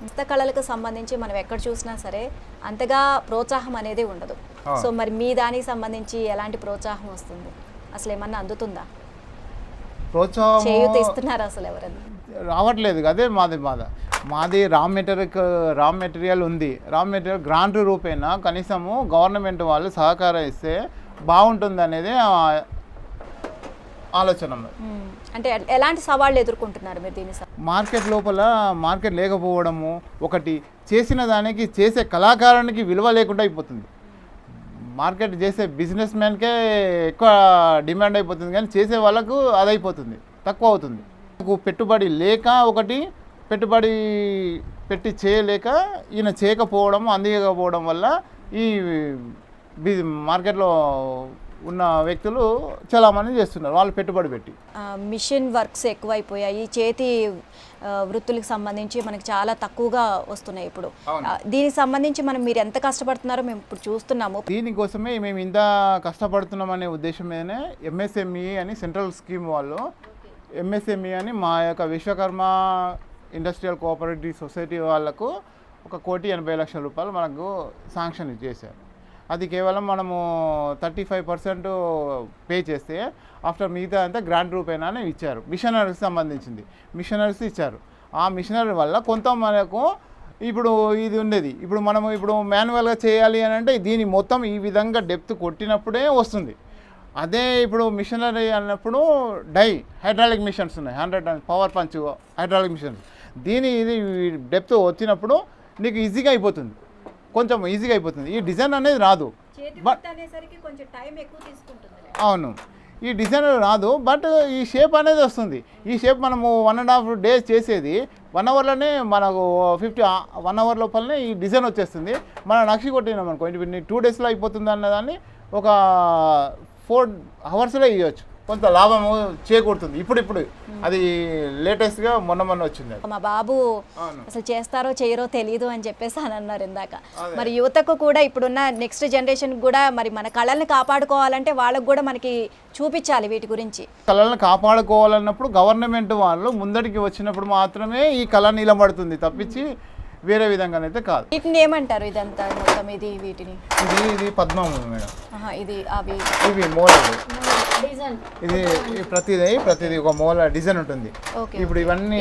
హస్తకళలకు సంబంధించి మనం ఎక్కడ చూసినా సరే అంతగా ప్రోత్సాహం అనేది ఉండదు. సో మరి మీ దానికి సంబంధించి ఎలాంటి ప్రోత్సాహం వస్తుంది? అసలు ఏమన్నా అందుతుందా? ప్రోత్సాహం చేయూత ఇస్తున్నారు అసలు ఎవరన్నా? రావట్లేదు. అదే మాది రా మెటీరియల్ ఉంది. రా మెటీరియల్ గ్రాంట్ రూపేనా కనీసము గవర్నమెంట్ వాళ్ళు సహకారం ఇస్తే బాగుంటుంది అనేది ఆలోచన. అంటే ఎలాంటి సవాళ్ళు ఎదుర్కొంటున్నారు మీరు దీని? మార్కెట్ లోపల మార్కెట్ లేకపోవడము ఒకటి, చేసిన దానికి చేసే కళాకారునికి విలువ లేకుండా అయిపోతుంది. మార్కెట్ చేసే బిజినెస్ మ్యాన్కే ఎక్కువ డిమాండ్ అయిపోతుంది, కానీ చేసే వాళ్ళకు అదైపోతుంది, తక్కువ అవుతుంది. పెట్టుబడి లేక ఒకటి, పెట్టుబడి పెట్టి చేయలేక ఈయన చేయకపోవడం, అందించకపోవడం వల్ల ఈ మార్కెట్లో ఉన్న వ్యక్తులు చాలామంది చేస్తున్నారు, వాళ్ళు పెట్టుబడి పెట్టి. మిషన్ వర్క్స్ ఎక్కువైపోయాయి, చేతి వృత్తులకు సంబంధించి మనకి చాలా తక్కువగా వస్తున్నాయి ఇప్పుడు. దీనికి సంబంధించి మీరు ఎంత కష్టపడుతున్నారో మేము ఇప్పుడు చూస్తున్నాము. దీనికోసమే మేము ఇంత కష్టపడుతున్నామనే ఉద్దేశం మీదనే ఎంఎస్ఎంఈ అని సెంట్రల్ స్కీమ్ వాళ్ళు ఎంఎస్ఎంఈ అని మా యొక్క విశ్వకర్మ ఇండస్ట్రియల్ కోఆపరేటివ్ సొసైటీ వాళ్ళకు 1,80,00,000 రూపాయలు మనకు శాంక్షన్ చేశారు. అది కేవలం మనము 35% పే చేస్తే ఆఫ్టర్ మిగతా అంతా గ్రాంట్ రూపేనానే ఇచ్చారు. మిషనరీకి సంబంధించింది మిషనరీస్ ఇచ్చారు. ఆ మిషనరీ వల్ల కొంత మనకు ఇప్పుడు ఇది ఉండేది, ఇప్పుడు మనము మాన్యువల్గా చేయాలి అని అంటే దీని మొత్తం ఈ విధంగా డెప్త్ కొట్టినప్పుడే వస్తుంది. అదే ఇప్పుడు మిషనరీ అన్నప్పుడు హైడ్రాలిక్ మిషన్స్ ఉన్నాయి, 100 పవర్ పంచ్ హైడ్రాలిక్ మిషన్స్. ఇది డెప్త్ వచ్చినప్పుడు నీకు ఈజీగా అయిపోతుంది, కొంచెం ఈజీగా అయిపోతుంది. ఈ డిజైన్ అనేది రాదు, అవును ఈ డిజైన్ రాదు, బట్ ఈ షేప్ అనేది వస్తుంది. ఈ షేప్ మనము 1.5 days చేసేది 1 అవర్లోనే మనకు 1 అవర్ లోపలనే ఈ డిజైన్ వచ్చేస్తుంది. మనం నక్షి కొట్టినాం అనుకో 2 daysలో అయిపోతుంది అన్నదాన్ని ఒక 4 hours ఇవ్వచ్చు, కొంత లాభము చేకూరుతుంది. ఇప్పుడు అది లేటెస్ట్గా మొన్న వచ్చింది. మా బాబు అసలు చేస్తారో చేయరో తెలియదు అని చెప్పేసి అని అన్నారు ఇందాక. మరి యువతకు కూడా ఇప్పుడున్న నెక్స్ట్ జనరేషన్ కూడా మరి మన కళల్ని కాపాడుకోవాలంటే వాళ్ళకు కూడా మనకి చూపించాలి వీటి గురించి. కళలను కాపాడుకోవాలన్నప్పుడు గవర్నమెంట్ వాళ్ళు ముందడికి వచ్చినప్పుడు మాత్రమే ఈ కళ నిలబడుతుంది తప్పించి వేరే విధంగానైతే కాదు. వీటిని ఏమంటారు? ఇదంతా మొత్తం వీటిని ఇది పద్మము మేడం, ఇవి మూలలు, ఇది ప్రతిదీ ఒక మూల డిజైన్ ఉంటుంది. ఇప్పుడు ఇవన్నీ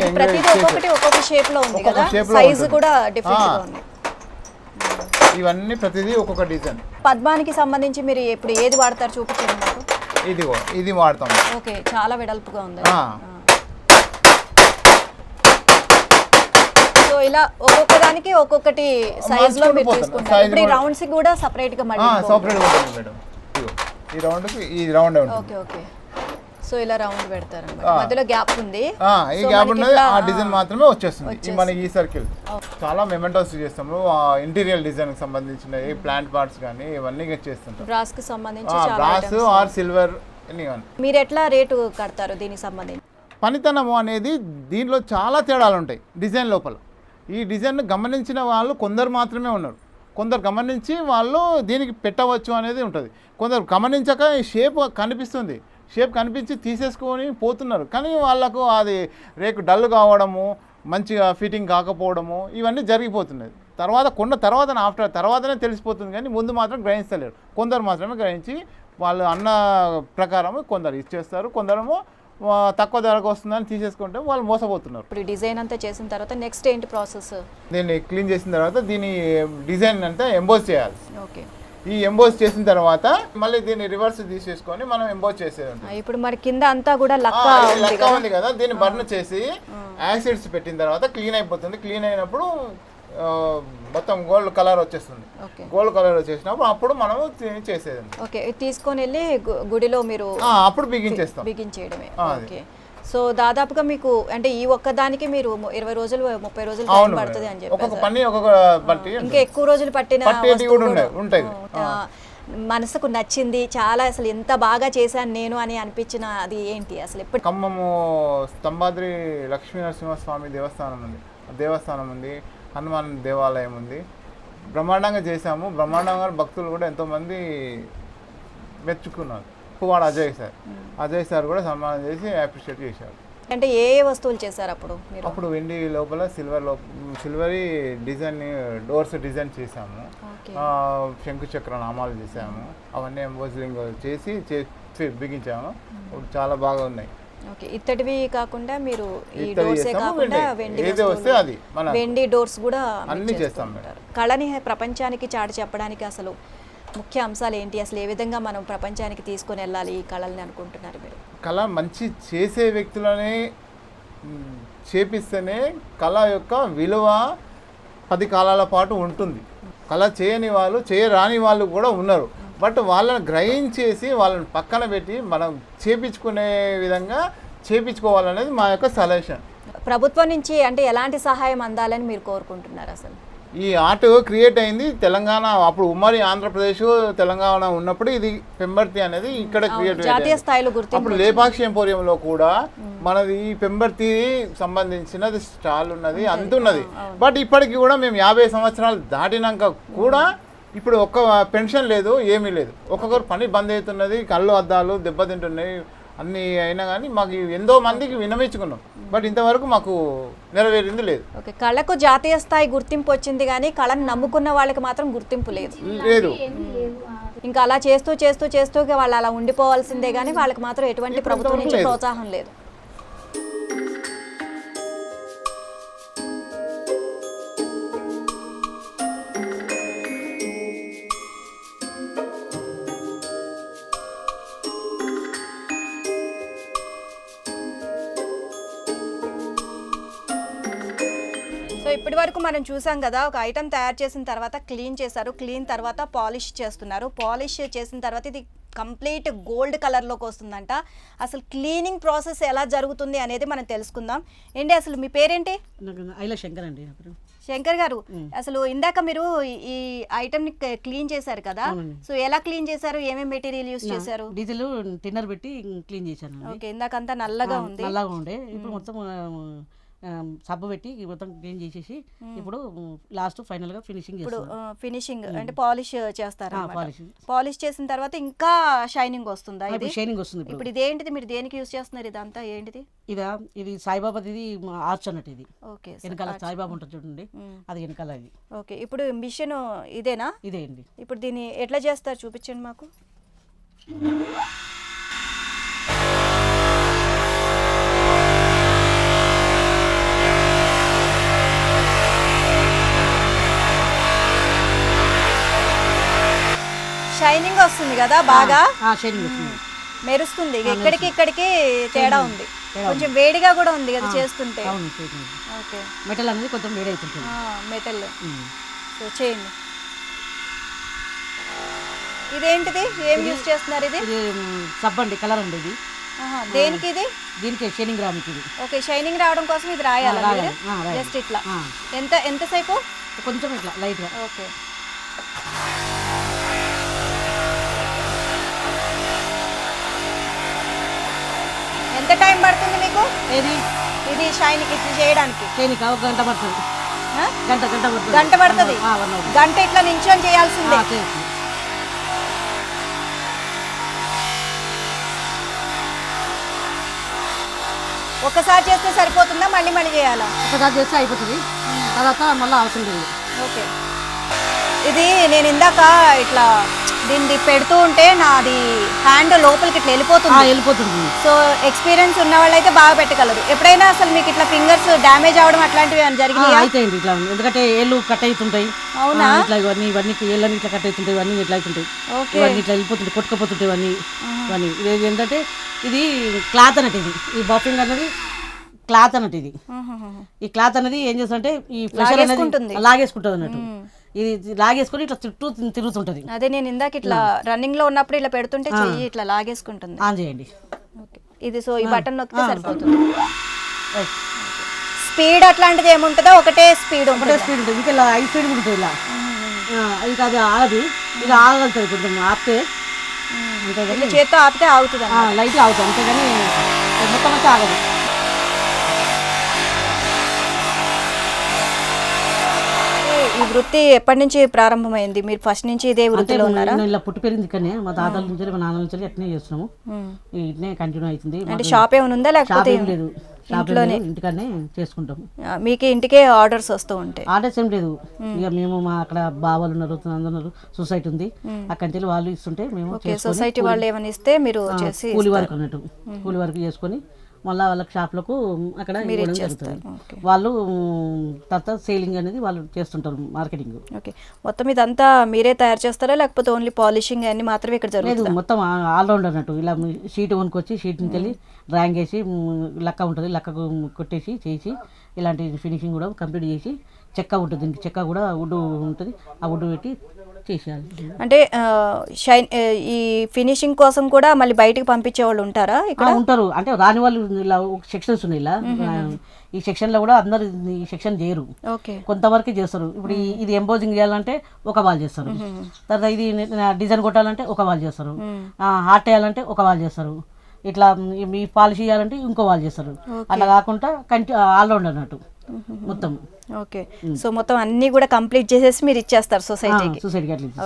ఒక్కొక్క షేప్ లో ఉంది కదా, సైజ్ కూడా డిఫరెంట్ గా ఉంది. ఇవన్నీ ప్రతిదీ ఒక్కొక్క డిజైన్. పద్మానికి సంబంధించి మీరు ఇప్పుడు ఏది వాడతారు చూపించండి నాకు. ఇది వాడతాం. ఓకే, చాలా వెడల్పుగా ఉంది. సో ఇలా ఒక్కొక్క దానికి ఒక్కొక్కటి సైజ్ లో మీరు తీసుకుంటారు. ఇప్పుడు ఈ రౌండ్స్ కూడా సెపరేట్ గా ఉంటుంది మేడం. ఈ రౌండ్ ఉంటుంది. ఓకే. సో ఇలా రౌండ్ పెడతారు అన్నమాట, మధ్యలో గ్యాప్ ఉంది. ఈ గ్యాప్ ఉన్నది ఆ డిజైన్ మాత్రమే వచ్చేస్తుంది. మనకి ఈ సర్కిల్ చాలా మెమెంటోస్ చేస్తాము, ఇంటీరియర్ డిజైన్ కి సంబంధించిన ప్లాంట్ పార్ట్స్ కానీ ఇవన్నీ చేస్తుంటాం. బ్రాస్ కి సంబంధించి బ్రాస్ ఆర్ సిల్వర్. మీరు ఎట్లా రేటు కడతారు దీనికి సంబంధించి? పనితనము అనేది దీనిలో చాలా తేడాలు ఉంటాయి డిజైన్ లోపల. ఈ డిజైన్ గమనించిన వాళ్ళు కొందరు మాత్రమే ఉన్నారు, కొందరు గమనించి వాళ్ళు దీనికి పెట్టవచ్చు అనేది ఉంటుంది. కొందరు గమనించక ఈ షేప్ కనిపిస్తుంది, షేప్ కనిపించి తీసేసుకొని పోతున్నారు, కానీ వాళ్ళకు అది రేకు డల్ కావడము, మంచిగా ఫిట్టింగ్ కాకపోవడము ఇవన్నీ జరిగిపోతున్నాయి. తర్వాతనే తెలిసిపోతుంది, కానీ ముందు మాత్రం గ్రహించలేరు. కొందరు మాత్రమే గ్రహించి వాళ్ళు అన్న ప్రకారం కొందరు ఇచ్చేస్తారు, కొందరేమో తక్కువ ధరకు వస్తుందని తీసేసుకుంటే వాళ్ళు మోసపోతున్నారు. ఇప్పుడు డిజైన్ అంతా చేసిన తర్వాత నెక్స్ట్ ఏంటి ప్రాసెస్? దీన్ని క్లీన్ చేసిన తర్వాత దీని డిజైన్ అంతా ఎంబోస్ చేయాలి. ఓకే, ఈ ఎంబోస్ చేసిన తర్వాత మళ్ళీ దీన్ని రివర్స్ తీసేసుకొని మనం ఎంబోస్ చేసేది. ఇప్పుడు మరి కింద అంతా కూడా లక్క ఉంది కదా, దీన్ని బర్న్ చేసి యాసిడ్స్ పెట్టిన తర్వాత క్లీన్ అయిపోతుంది. క్లీన్ అయినప్పుడు మొత్తం గోల్డ్ కలర్ వచ్చేస్తుంది. గోల్డ్ కలర్ వచ్చేసినప్పుడు అప్పుడు మనం చేసేది. ఓకే, తీసుకొని వెళ్ళి గుడిలో మీరు అప్పుడు బిగించేయడమే. ఓకే, సో దాదాపుగా మీకు అంటే ఈ ఒక్కదానికి మీరు 20 రోజులు 30 రోజులు పడుతుంది అని చెప్పి, ఇంకా ఎక్కువ రోజులు పట్టిన ఉంటాయి. మనసుకు నచ్చింది చాలా, అసలు ఎంత బాగా చేశాను నేను అని అనిపించిన అది ఏంటి అసలు? ఎప్పుడు ఖమ్మము స్తంభాద్రి లక్ష్మీనరసింహస్వామి దేవస్థానం ఉంది, హనుమాన్ దేవాలయం ఉంది. బ్రహ్మాండంగా చేశాము. బ్రహ్మాండంగా భక్తులు కూడా ఎంతోమంది మెచ్చుకున్నారు. పువ్వాడ అజయ్ సార్ కూడా సన్మానం చేసి అప్రిషియేట్ చేశారు. అంటే ఏ వస్తువులు చేశారు అప్పుడు? వెండి లోపల సిల్వరీ డిజైన్ డోర్స్ డిజైన్ చేసాము, శంకు చక్ర నామాలు చేసాము, అవన్నీ ఎంబోజింగ్ చేసి బిగించాము. చాలా బాగా ఉన్నాయి. ఓకే, ఇత్తడివి కాకుండా మీరు ఈ డోర్సే కాకుండా వెండి డోర్స్ కూడా అన్ని చేస్తాం. కళని ప్రపంచానికి చాటి చెప్పడానికి అసలు ముఖ్య అంశాలు ఏంటి? అసలు ఏ విధంగా మనం ప్రపంచానికి తీసుకొని వెళ్ళాలి ఈ కళల్ని అనుకుంటున్నారు మీరు? కళ మంచి చేసే వ్యక్తులనే చేపిస్తేనే కళ యొక్క విలువ 10 కాలాల పాటు ఉంటుంది. కళ చేయరాని వాళ్ళు కూడా ఉన్నారు, బట్ వాళ్ళని గ్రహించేసి వాళ్ళని పక్కన పెట్టి మనం చేపించుకునే విధంగా చేపించుకోవాలనేది మా యొక్క సజెషన్. ప్రభుత్వం నుంచి అంటే ఎలాంటి సహాయం అందాలని మీరు కోరుకుంటున్నారు? అసలు ఈ ఆర్ట్ క్రియేట్ అయింది తెలంగాణ, అప్పుడు ఉమ్మడి ఆంధ్రప్రదేశ్ తెలంగాణ ఉన్నప్పుడు ఇది పెంబర్తి అనేది ఇక్కడ క్రియేట్ జాతీయ స్థాయిలో గుర్తింపు. అప్పుడు లేపాక్షి ఎంపోరియంలో కూడా మనది ఈ పెంబర్తి సంబంధించినది స్టాల్ ఉన్నది, అంత ఉన్నది. బట్ ఇప్పటికి కూడా మేము 50 సంవత్సరాలు దాటినాక కూడా ఇప్పుడు ఒక్క పెన్షన్ లేదు, ఏమీ లేదు. ఒక్కొక్కరు పని బంద్ అవుతున్నది, కళ్ళు అద్దాలు దెబ్బతింటున్నాయి, అన్నీ అయినా కానీ మాకు ఎంతో మందికి విన్నవించుకున్నాం. బట్ ఇంతవరకు మాకు నెరవేరింది లేదు. ఓకే, కళకు జాతీయ స్థాయి గుర్తింపు వచ్చింది కానీ కళను నమ్ముకున్న వాళ్ళకి మాత్రం గుర్తింపు లేదు. ఇంకా అలా చేస్తూ చేస్తూ చేస్తూ వాళ్ళు అలా ఉండిపోవాల్సిందే కానీ వాళ్ళకి మాత్రం ఎటువంటి ప్రభుత్వం నుంచి ప్రోత్సాహం లేదు. సో ఇప్పటి వరకు మనం చూసాం కదా, ఒక ఐటమ్ తయారు చేసిన తర్వాత క్లీన్ చేశారు, క్లీన్ తర్వాత పాలిష్ చేస్తున్నారు, పాలిష్ చేసిన తర్వాత ఇది కంప్లీట్ గోల్డ్ కలర్లోకి వస్తుందంట. అసలు క్లీనింగ్ ప్రాసెస్ ఎలా జరుగుతుంది అనేది మనం తెలుసుకుందాం. ఏంటి అసలు మీ పేరేంటి? శంకర్ అండి. శంకర్ గారు, అసలు ఇందాక మీరు ఈ ఐటమ్ ని క్లీన్ చేశారు కదా, సో ఎలా క్లీన్ చేశారు, ఏమేమి మెటీరియల్ యూస్ చేశారు? డీజిల్ టిన్నర్ పెట్టి క్లీన్ చేశాను. ఓకే, ఇందాక అంతా నల్లగా ఉంది, నల్లగా ఉండే, ఇప్పుడు మొత్తం సబ్బు పెట్టి మొత్తం క్లీన్ చేసేసి ఇప్పుడు లాస్ట్ ఫైనల్ గా ఫినిషింగ్ ఫినిషింగ్ అంటే పాలిష్ చేస్తారు. పాలిష్ చేసిన తర్వాత ఇంకా షైనింగ్ వస్తుందా? ఇది షైనింగ్ వస్తుంది. ఇప్పుడు ఇది ఏంటిది, మీరు దేనికి యూస్ చేస్తున్నారు? ఇదంతా ఏంటిది? ఇది సాయిబాబాది ఆర్చ్ అన్నట్టు. ఇది ఓకే, వెనకాల సాయిబాబా ఉంటుంది చూడండి, అది వెనకాల. ఇది ఓకే, ఇప్పుడు మిషన్ ఇదేనా? ఇదే అండి. ఇప్పుడు దీన్ని ఎట్లా చేస్తారు చూపించండి మాకు. షైనింగ్ వస్తుంది కదా, బాగా షైనింగ్ వస్తుంది, మెరుస్తుంది. ఇక్కడికి ఇక్కడికి తేడా ఉంది, కొంచెం వేడిగా కూడా ఉంది కదా చేస్తుంటే. ఓకే, మెటల్ అనేది కొంచెం వేడి అవుతుంది. మెటల్. సో చేయండి. ఇదేంటిది, ఏం యూజ్ చేస్తున్నారు? ఇది సబ్బు అండి, కలర్ అండి. ఇది దేనికి? ఇది దీనికి షైనింగ్ రావడానికి. ఇది ఓకే, షైనింగ్ రావడం కోసం ఇది రాయాలి జస్ట్ ఇట్లా. ఎంతసేపు? కొంచెం ఇట్లా లైట్ గా. ఓకే, ఎంత టైం పడుతుంది మీకు ఇది షైనింగ్ ఇట్లా చేయడానికి? ఒక గంట పడుతుంది. గంట పడుతుంది. గంట ఇట్లా నించొని చేయాల్సిందే. ఒకసారి చేస్తే సరిపోతుందా, మళ్ళీ మళ్ళీ చేయాలా? ఒకసారి చేస్తే అయిపోతుంది, తర్వాత మళ్ళీ అవసరం లేదు. ఓకే, ఇది నేను ఇందాక ఇట్లా దీన్ని పెడుతూ ఉంటే నాది హ్యాండ్ లోపలికి ఇట్లా వెళ్ళిపోతుంది. సో ఎక్స్పీరియన్స్ ఉన్న వాళ్ళు అయితే బాగా పెట్టగలరు. ఎప్పుడైనా అసలు మీకు ఇట్లా ఫింగర్స్ డ్యామేజ్ అవడం అట్లాంటివి జరిగినాయి? అయితాయండి ఇట్లా, ఎందుకంటే ఏళ్ళు కట్ అవుతుంటాయి. అవునా? ఇట్లా ఇవన్నీ ఏళ్ళని ఇట్లా కట్ అవుతుంటాయి, ఇవన్నీ ఇట్లా అవుతుంటాయి, ఇవన్నీ ఇట్లా వెళ్ళిపోతుంటాయి, కొట్టుకుపోతుంటాయి ఇవన్నీ. ఇది ఏంటంటే ఇది క్లాత్ అన్నట్టు. ఈ బఫింగ్ అనేది క్లాత్ అన్నట్టు. ఇది ఈ క్లాత్ అనేది ఏం చేస్తుంటే ఈ ప్రెషర్ అనేది లాగేసుకుంటుంది అన్నట్టు. ఇది లాగేసుకొని ఇట్లా చుట్టూ తిరుగుతుంటది. అదే నేను ఇందాక ఇట్లా రన్నింగ్ లో ఉన్నప్పుడు ఇలా పెడుతుంటే చెయ్యి ఇట్లా లాగేసుకుంటుంది. ఆన్ చేయండి ఇది. సో ఈ బటన్ నొక్కితే సరిపోతుంది. స్పీడ్ అట్లాంటిది ఏముంటుందా? ఒకటే స్పీడ్ ఉంటుంది. ఇంకా ఇలా 5 స్పీడ్ ఉంటుంది. ఇలా ఇంకా అది ఆగదు, ఇక ఆగలుగుతుంది. కొంచెం ఆపితే చేత్తో ఆపితే ఆగుతుంది, లైట్ ఆగుతుంది, అంతేగాని మొత్తం అయితే ఆగదు. ఈ వృత్తి ఎప్పటి నుంచి ప్రారంభమైంది? మీరు ఫస్ట్ నుంచి ఇదే వృత్తిలో ఉన్నారా? ఇలా పుట్టి పెరిగింది ఇక్కడనే, మా తాతల నుంచి మా నాన్నల నుంచి అట్నే చేస్తున్నాము. ఇట్నే కంటిన్యూ అవుతుంది. అంటే షాప్ ఏమైనా ఉందా లేకపోతే లేదు? ఇంట్లోనే ఇంటికనే చేసుకుంటాం. మీకు ఇంటికే ఆర్డర్స్ వస్తూ ఉంటాయి? ఆర్డర్స్ ఏం లేదు, ఇక మేము మా అక్కడ బావాలు ఉన్నారు, అందరూ ఉన్నారు, సొసైటీ ఉంది, అక్కడి వాళ్ళు ఇస్తుంటే మేము సొసైటీ వాళ్ళు ఏమైనా ఇస్తే మీరు కూలి వర్క్ అన్నట్టు, కూలి వర్క్ చేసుకొని మళ్ళీ వాళ్ళకి షాప్లకు అక్కడ జరుగుతుంది. వాళ్ళు తర్వాత సేలింగ్ అనేది వాళ్ళు చేస్తుంటారు, మార్కెటింగ్. ఓకే, మొత్తం ఇదంతా మీరే తయారు చేస్తారా లేకపోతే ఓన్లీ పాలిషింగ్ అన్ని మాత్రమే ఇక్కడ జరుగుతుంది? మొత్తం ఆల్రౌండ్ అన్నట్టు. ఇలా షీట్ కొనుక్కొచ్చి షీట్ నుంచి వెళ్ళి డ్రాయింగ్ వేసి లక్క ఉంటుంది, లక్కకు కొట్టేసి చేసి ఇలాంటి ఫినిషింగ్ కూడా కంప్లీట్ చేసి చెక్క ఉంటుంది. దీనికి చెక్క కూడా వుడ్ ఉంటుంది, ఆ వుడ్ పెట్టి చేసేయాలి. అంటే షైన్ ఈ ఫినిషింగ్ కోసం కూడా మళ్ళీ బయటికి పంపించే వాళ్ళు ఉంటారా ఇక్కడ? ఉంటారు, అంటే రాని వాళ్ళు ఇలా సెక్షన్స్ ఉన్నాయి ఇలా, ఈ సెక్షన్లో కూడా అందరు ఈ సెక్షన్ చేయరు, ఓకే, కొంతవరకు చేస్తారు. ఇప్పుడు ఇది ఎంబోజింగ్ చేయాలంటే ఒక వాళ్ళు చేస్తారు, తర్వాత ఇది డిజైన్ కొట్టాలంటే ఒక వాళ్ళు చేస్తారు, హార్ట్ వేయాలంటే ఒక వాళ్ళు చేస్తారు, ఇట్లా మీ పాలిష్ చేయాలంటే ఇంకో వాళ్ళు చేస్తారు. అలా కాకుండా ఆల్రౌండ్ అన్నట్టు మొత్తం. ఓకే, సో మొత్తం అన్ని కూడా కంప్లీట్ చేసేసి మీరు ఇచ్చేస్తారు సొసైటీకి?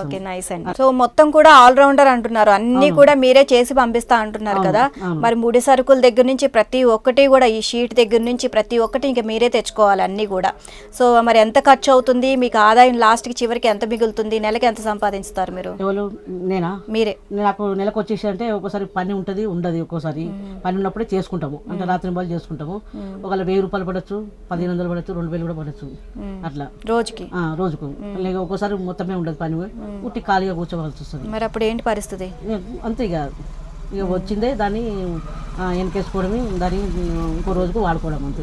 ఓకే, నైస్ అండి. సో మొత్తం కూడా ఆల్రౌండర్ అంటున్నారు, అన్ని కూడా మీరే చేసి పంపిస్తా అంటున్నారు కదా. మరి ముడి సరుకుల దగ్గర నుంచి ప్రతి ఒక్కటి కూడా, ఈ షీట్ దగ్గర నుంచి ప్రతి ఒక్కటి ఇంకా మీరే తెచ్చుకోవాలి అన్ని కూడా. సో మరి ఎంత ఖర్చు అవుతుంది మీకు? ఆదాయం లాస్ట్కి చివరికి ఎంత మిగులుతుంది? నెలకి ఎంత సంపాదిస్తారు మీరు? ఎవరు? నేనా? మీరే. నాకు నెలకు వచ్చేసి అంటే ఒక్కోసారి పని ఉంటుంది, ఉండదు. ఒక్కోసారి పని ఉన్నప్పుడే చేసుకుంటాము, అంటే రాత్రి బాగా చేసుకుంటాము. ఒకవేళ 1000 రూపాయలు పడచ్చు, 1500 పడచ్చు, 2000 కూడా పడచ్చు అట్లా రోజుకి. రోజుకు లేక ఒక్కోసారి మొత్తమే ఉండదు పని, ఉట్టి ఖాళీగా కూర్చోవలసి వస్తుంది. మరి అప్పుడు ఏంటి పరిస్థితి? అంతే ఇక వచ్చిందే దాన్ని వెనకేసుకోవడమే, దాన్ని ఇంకో రోజుకు వాడుకోవడం అంతే.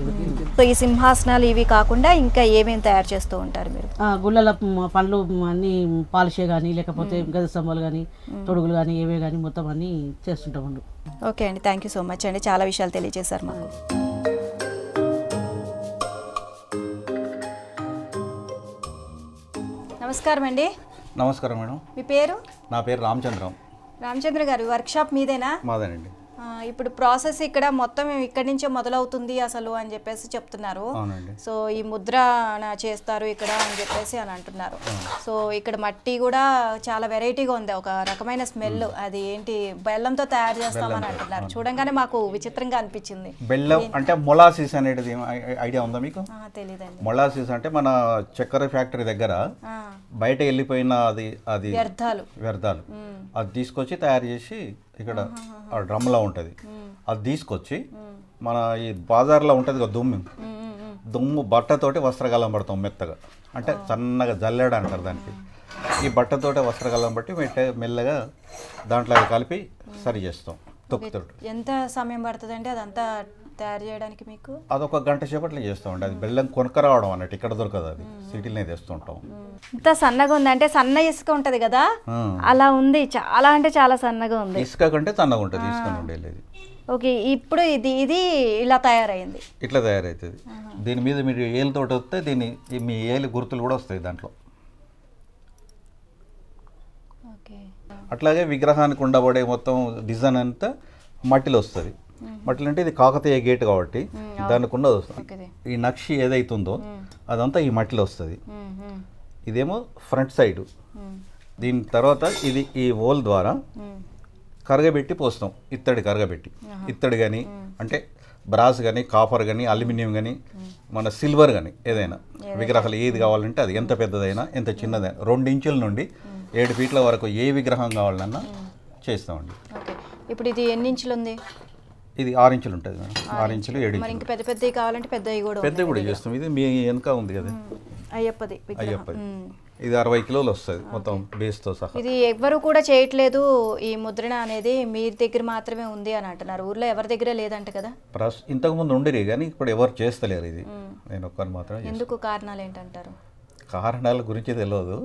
సో ఈ సింహాసనాలు ఇవి కాకుండా ఇంకా ఏమేమి తయారు చేస్తూ ఉంటారు మీరు? గుళ్ళల పండ్లు అన్ని పాలిషే కానీ, లేకపోతే గది స్తంభాలు కానీ, తొడుగులు కానీ, ఏవే కానీ మొత్తం అన్నీ చేస్తుంటాం. ఓకే అండి, థ్యాంక్ యూ సో మచ్ అండి, చాలా విషయాలు తెలియజేశారు మాకు. నమస్కారం అండి. నమస్కారం మేడం. మీ పేరు? నా పేరు రామచంద్రం. రామచంద్ర గారు, వర్క్షాప్ మీదేనా? మాదేనండి. ఇప్పుడు ప్రాసెస్ ఇక్కడ మొత్తం ఇక్కడి నుంచే మొదలవుతుంది అసలు అని చెప్పేసి చెప్తున్నారు. అవునండి. సో ఈ ముద్ర చేస్తారు ఇక్కడ అని చెప్పేసి అని అంటున్నారు. సో ఇక్కడ మట్టి కూడా చాలా వెరైటీగా ఉంది, ఒక రకమైన స్మెల్. అది ఏంటి? బెల్లంతో తయారు చేస్తామని అంటున్నారు. చూడంగానే మాకు విచిత్రంగా అనిపించింది. బెల్లం అంటే మొలాసిస్ అనేది ఐడియా ఉందా మీకు? తెలీదండి. మొలాసిస్ అంటే మన చక్కెర ఫ్యాక్టరీ దగ్గర బయట వెళ్ళిపోయిన అది వ్యర్థాలు అది తీసుకొచ్చి తయారు చేసి ఇక్కడ డ్రమ్లో ఉంటుంది. అది తీసుకొచ్చి మన ఈ బాజార్లో ఉంటుంది కదా దుమ్ము బట్టతోటి వస్త్రగాలం పడతాం మెత్తగా, అంటే సన్నగా జల్లెడ అంటారు దానికి. ఈ బట్టతోటి వస్త్రగాలం బట్టి మెల్లగా దాంట్లో కలిపి సరి చేస్తాం తొక్కుతోటి. ఎంత సమయం పడుతుందండి అదంతా తయారు చేయడానికి మీకు? అదొక గంట సేపట్లో చేస్తామండి. అది బెల్లం కొనుక్క రావడం అన్నట్టు, ఇక్కడ దొరకదు, అది సిటీలోనే తెస్తుంటాం. ఇంత సన్నగా ఉంది అంటే సన్న ఇసుక ఉంటది కదా, అలా ఉంది. చాలా అంటే చాలా సన్నగా ఉంది. ఇసుక కంటే సన్నగా ఉంటుంది, ఇసుక ఉండేది. ఓకే, ఇప్పుడు ఇది ఇలా తయారైంది, ఇట్లా తయారవుతుంది. దీని మీద మీరు ఏలుతోటి వస్తే మీ ఏలు గుర్తులు కూడా వస్తాయి దాంట్లో. అట్లాగే విగ్రహానికి ఉండబడే మొత్తం డిజైన్ అంతా మట్టిలో వస్తుంది. మట్టిలో అంటే ఇది కాకతీయ గేట్ కాబట్టి దానికి ఉన్నది వస్తుంది. ఈ నక్షి ఏదైతుందో అదంతా ఈ మట్టిలో వస్తుంది. ఇదేమో ఫ్రంట్ సైడ్. దీని తర్వాత ఇది ఈ ఓల్ ద్వారా కరగబెట్టి పోస్తాం, ఇత్తడి కరగబెట్టి. ఇత్తడి కానీ అంటే బ్రాస్ కానీ, కాపర్ కానీ, అల్యూమినియం కానీ, మన సిల్వర్ కానీ, ఏదైనా విగ్రహాలు ఏది కావాలంటే అది, ఎంత పెద్దదైనా ఎంత చిన్నదైనా, 2 ఇంచుల నుండి 7 ఫీట్ల వరకు ఏ విగ్రహం కావాలన్నా చేస్తామండి. ఇప్పుడు ఇది ఎన్ని ఇంచులు ఉంది? ఇది 6 ఇంచులు ఉంటుంది మేడం. 6 ఇంచులు 7 ఇంచులు. ఇంకా పెద్దవి కావాలంటే పెద్దవి కూడా చేస్తాం. ఇది మీ వెనక ఉంది కదా అయ్యప్పది. ఇది 60 కిలోలు వస్తుంది మొత్తం బేస్తో సహా. ఇది ఎవరు కూడా చేయట్లేదు, ఈ ముద్రణ అనేది మీ దగ్గర మాత్రమే ఉంది అని అంటున్నారు. ఊర్లో ఎవరి దగ్గర లేదంట కదా? ఇంతకుముందు ఉండేది కానీ ఇప్పుడు ఎవరు చేస్తలేరు. ఇది నేను ఒక్కరు మాత్రం. ఎందుకు? కారణాలు ఏంటంటారు? కారణాల గురించి తెలియదు,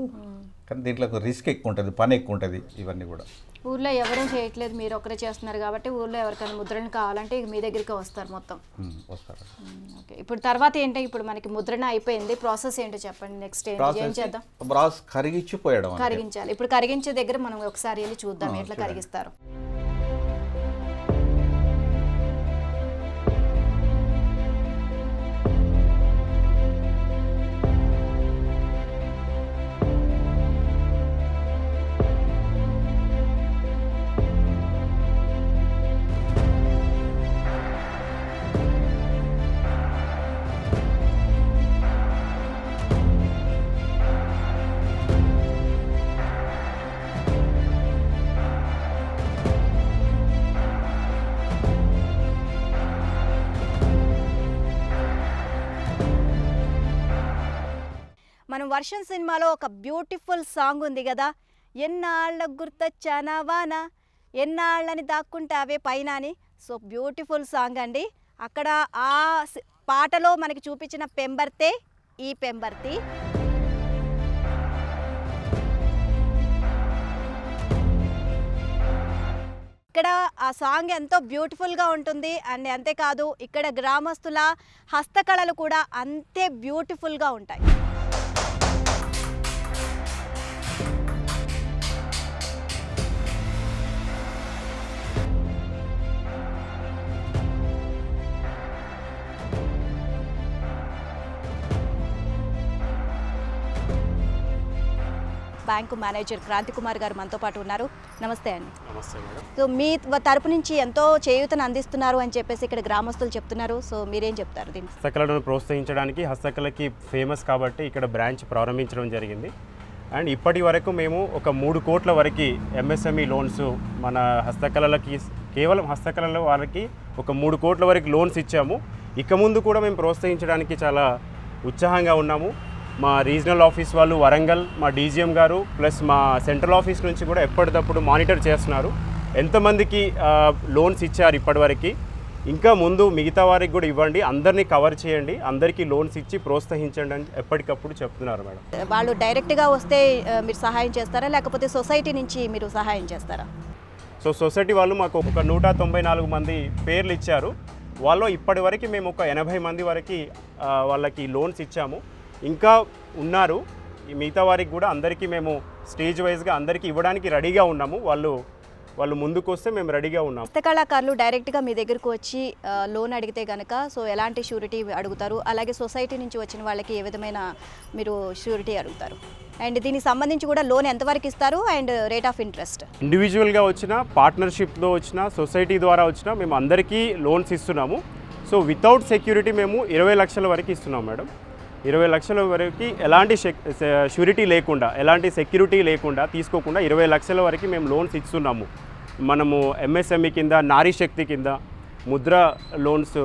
కానీ దీంట్లో రిస్క్ ఎక్కువ ఉంటుంది, పని ఎక్కువ ఉంటుంది. ఇవన్నీ కూడా ఊర్లో ఎవరూ చేయట్లేదు, మీరు ఒకరే చేస్తున్నారు కాబట్టి ఊర్లో ఎవరికైనా ముద్రణ కావాలంటే మీ దగ్గరికి వస్తారు మొత్తం. వస్తారు. ఓకే, ఇప్పుడు తర్వాత ఏంటో, ఇప్పుడు మనకి ముద్రణ అయిపోయింది, ప్రాసెస్ ఏంటో చెప్పండి. నెక్స్ట్ ఏం చేద్దాం? బ్రాస్ కరిగించిపోయడం. కరిగించాలి. ఇప్పుడు కరిగించే దగ్గర మనం ఒకసారి వెళ్ళి చూద్దాం ఎట్లా కరిగిస్తారు. మనం వర్షం సినిమాలో ఒక బ్యూటిఫుల్ సాంగ్ ఉంది కదా, ఎన్నాళ్ళ గుర్తొచ్చానా వాన, ఎన్నాళ్ళని దాక్కుంటావే పైన అని. సో బ్యూటిఫుల్ సాంగ్ అండి. అక్కడ ఆ పాటలో మనకి చూపించిన పెంబర్తే ఈ పెంబర్తి. ఇక్కడ ఆ సాంగ్ ఎంతో బ్యూటిఫుల్గా ఉంటుంది. అండ్ అంతేకాదు ఇక్కడ గ్రామస్తుల హస్తకళలు కూడా అంతే బ్యూటిఫుల్గా ఉంటాయి. బ్యాంకు మేనేజర్ క్రాంతి కుమార్ గారు మనతో పాటు ఉన్నారు. నమస్తే అండి. నమస్తే మేడం. సో మీ తరపు నుంచి ఎంతో చేయూతను అందిస్తున్నారు అని చెప్పేసి ఇక్కడ గ్రామస్తులు చెప్తున్నారు. సో మీరేం చెప్తారు దీనికి? హస్తకళను ప్రోత్సహించడానికి, హస్తకళకి ఫేమస్ కాబట్టి ఇక్కడ బ్రాంచ్ ప్రారంభించడం జరిగింది. అండ్ ఇప్పటి వరకు మేము ఒక 3 కోట్ల వరకు ఎంఎస్ఎంఈ లోన్స్ మన హస్తకళలకి, కేవలం హస్తకళల వాళ్ళకి ఒక 3 కోట్ల వరకు లోన్స్ ఇచ్చాము. ఇక ముందు కూడా మేము ప్రోత్సహించడానికి చాలా ఉత్సాహంగా ఉన్నాము. మా రీజనల్ ఆఫీస్ వాళ్ళు వరంగల్, మా డీజీఎం గారు ప్లస్ మా సెంట్రల్ ఆఫీస్ నుంచి కూడా ఎప్పటికప్పుడు మానిటర్ చేస్తున్నారు. ఎంతమందికి లోన్స్ ఇచ్చారు ఇప్పటివరకు, ఇంకా ముందు మిగతా వారికి కూడా ఇవ్వండి, అందరినీ కవర్ చేయండి, అందరికీ లోన్స్ ఇచ్చి ప్రోత్సహించండి అని ఎప్పటికప్పుడు చెప్తున్నారు మేడం. వాళ్ళు డైరెక్ట్గా వస్తే మీరు సహాయం చేస్తారా, లేకపోతే సొసైటీ నుంచి మీరు సహాయం చేస్తారా? సో సొసైటీ వాళ్ళు మాకు ఒక 194 మంది పేర్లు ఇచ్చారు. వాళ్ళు ఇప్పటి వరకు మేము ఒక 80 మంది వరకు వాళ్ళకి లోన్స్ ఇచ్చాము. ఇంకా ఉన్నారు, మిగతా వారికి కూడా అందరికీ మేము స్టేజ్ వైజ్గా అందరికీ ఇవ్వడానికి రెడీగా ఉన్నాము. వాళ్ళు ముందుకు వస్తే మేము రెడీగా ఉన్నాము. హస్తకళాకారులు డైరెక్ట్గా మీ దగ్గరకు వచ్చి లోన్ అడిగితే కనుక సో ఎలాంటి షూరిటీ అడుగుతారు, అలాగే సొసైటీ నుంచి వచ్చిన వాళ్ళకి ఏ విధమైన మీరు షూరిటీ అడుగుతారు, అండ్ దీనికి సంబంధించి కూడా లోన్ ఎంతవరకు ఇస్తారు అండ్ రేట్ ఆఫ్ ఇంట్రెస్ట్? ఇండివిజువల్గా వచ్చిన, పార్ట్నర్షిప్లో వచ్చిన, సొసైటీ ద్వారా వచ్చిన మేము అందరికీ లోన్స్ ఇస్తున్నాము. సో వితౌట్ సెక్యూరిటీ మేము 20 లక్షల వరకు ఇస్తున్నాం మేడం. 20 లక్షల వరకు ఎలాంటి షూరిటీ లేకుండా, ఎలాంటి సెక్యూరిటీ లేకుండా, తీసుకోకుండా 20 లక్షల వరకు మేము లోన్స్ ఇస్తున్నాము. మనము ఎంఎస్ఎంఈ కింద, నారీ శక్తి కింద, ముద్ర లోన్స్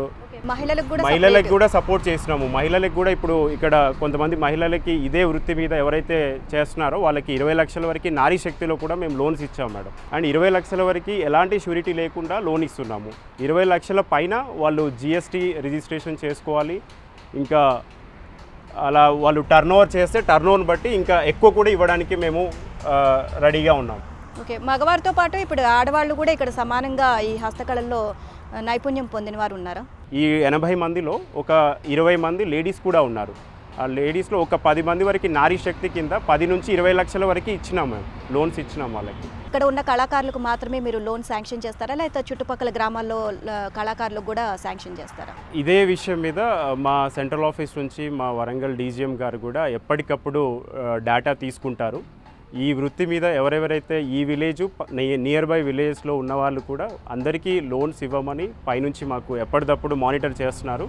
మహిళలకు కూడా సపోర్ట్ చేస్తున్నాము. మహిళలకు కూడా ఇప్పుడు ఇక్కడ కొంతమంది మహిళలకి ఇదే వృత్తి మీద ఎవరైతే చేస్తున్నారో వాళ్ళకి 20 లక్షల వరకు నారీ శక్తిలో కూడా మేము లోన్స్ ఇచ్చాము మేడం. అండ్ 20 లక్షల వరకు ఎలాంటి షూరిటీ లేకుండా లోన్ ఇస్తున్నాము. 20 లక్షల పైన వాళ్ళు జిఎస్టీ రిజిస్ట్రేషన్ చేసుకోవాలి. ఇంకా అలా వాళ్ళు టర్న్ ఓవర్ చేస్తే టర్న్ ఓవర్ బట్టి ఇంకా ఎక్కువ కూడా ఇవ్వడానికి మేము రెడీగా ఉన్నాం. ఓకే, మగవారితో పాటు ఇప్పుడు ఆడవాళ్ళు కూడా ఇక్కడ సమానంగా ఈ హస్తకళల్లో నైపుణ్యం పొందిన వారు ఉన్నారా? ఈ 80 మందిలో ఒక 20 మంది లేడీస్ కూడా ఉన్నారు. ఆ లేడీస్లో ఒక 10 మంది వరకు నారీ శక్తి కింద 10 నుంచి 20 లక్షల వరకు ఇచ్చినాం మేము, లోన్స్ ఇచ్చినాం వాళ్ళకి. ఇక్కడ ఉన్న కళాకారులకు మాత్రమే మీరు లోన్ శాంక్షన్ చేస్తారా, లేకపోతే చుట్టుపక్కల గ్రామాల్లో కళాకారులకు కూడా శాంక్షన్ చేస్తారా? ఇదే విషయం మీద మా సెంట్రల్ ఆఫీస్ నుంచి మా వరంగల్ డీజీఎం గారు కూడా ఎప్పటికప్పుడు డేటా తీసుకుంటారు. ఈ వృత్తి మీద ఎవరెవరైతే ఈ విలేజ్ నియర్ బై విలేజ్లో ఉన్న వాళ్ళు కూడా అందరికీ లోన్స్ ఇవ్వమని పైనుంచి మాకు ఎప్పటికప్పుడు మానిటర్ చేస్తున్నారు.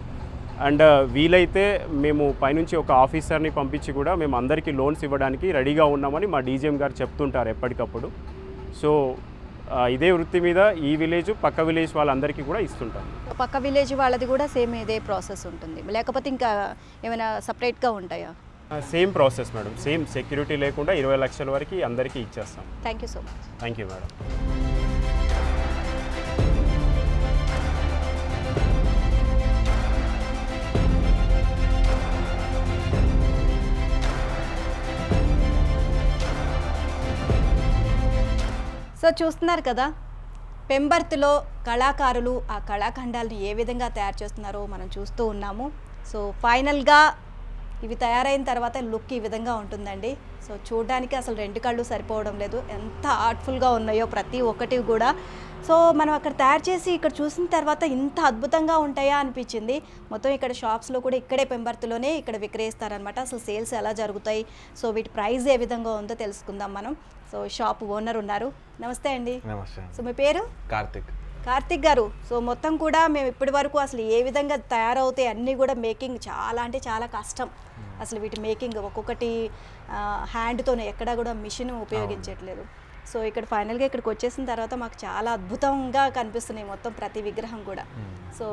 అండ్ వీలైతే మేము పైనుంచి ఒక ఆఫీసర్ని పంపించి కూడా మేము అందరికీ లోన్స్ ఇవ్వడానికి రెడీగా ఉన్నామని మా డీజీఎం గారు చెప్తుంటారు ఎప్పటికప్పుడు. సో ఇదే వృత్తి మీద ఈ విలేజ్ పక్క విలేజ్ వాళ్ళందరికీ కూడా ఇస్తుంటాం. పక్క విలేజ్ వాళ్ళది కూడా సేమ్ ఇదే ప్రాసెస్ ఉంటుంది, లేకపోతే ఇంకా ఏమైనా సపరేట్గా ఉంటాయా? Same process madam, same security లేకుండా 20 లక్షల వరకు అందరికీ ఇచ్చేస్తాం. Thank you so much. Thank you madam. So చూస్తున్నారు కదా, పెంబర్తిలో కళాకారులు ఆ కళాఖండాలను ఏ విధంగా తయారు చేస్తున్నారో మనం చూస్తూ ఉన్నాము. సో ఫైనల్గా ఇవి తయారైన తర్వాత లుక్ ఈ విధంగా ఉంటుందండి. సో చూడడానికి అసలు 2 కళ్ళు సరిపోవడం లేదు, ఎంత ఆర్ట్ఫుల్గా ఉన్నాయో ప్రతి ఒక్కటి కూడా. సో మనం అక్కడ తయారు చేసి ఇక్కడ చూసిన తర్వాత ఇంత అద్భుతంగా ఉంటాయా అనిపించింది. మొత్తం ఇక్కడ షాప్స్లో కూడా ఇక్కడే పెంబర్తిలోనే ఇక్కడ విక్రయిస్తారనమాట. అసలు సేల్స్ ఎలా జరుగుతాయి, సో వీటి ప్రైస్ ఏ విధంగా ఉందో తెలుసుకుందాం మనం. సో షాప్ ఓనర్ ఉన్నారు. నమస్తే అండి. నమస్తే. సో మీ పేరు? కార్తిక్ గారు. సో మొత్తం కూడా మేము ఇప్పటి వరకు అసలు ఏ విధంగా తయారవుతాయి అన్నీ కూడా మేకింగ్ చాలా అంటే చాలా కష్టం. అసలు వీటి మేకింగ్ ఒక్కొక్కటి హ్యాండ్తోనే, ఎక్కడా కూడా మిషన్ ఉపయోగించట్లేదు. సో ఇక్కడ ఫైనల్గా ఇక్కడికి వచ్చేసిన తర్వాత మాకు చాలా అద్భుతంగా కనిపిస్తున్నాయి మొత్తం ప్రతి విగ్రహం కూడా. సో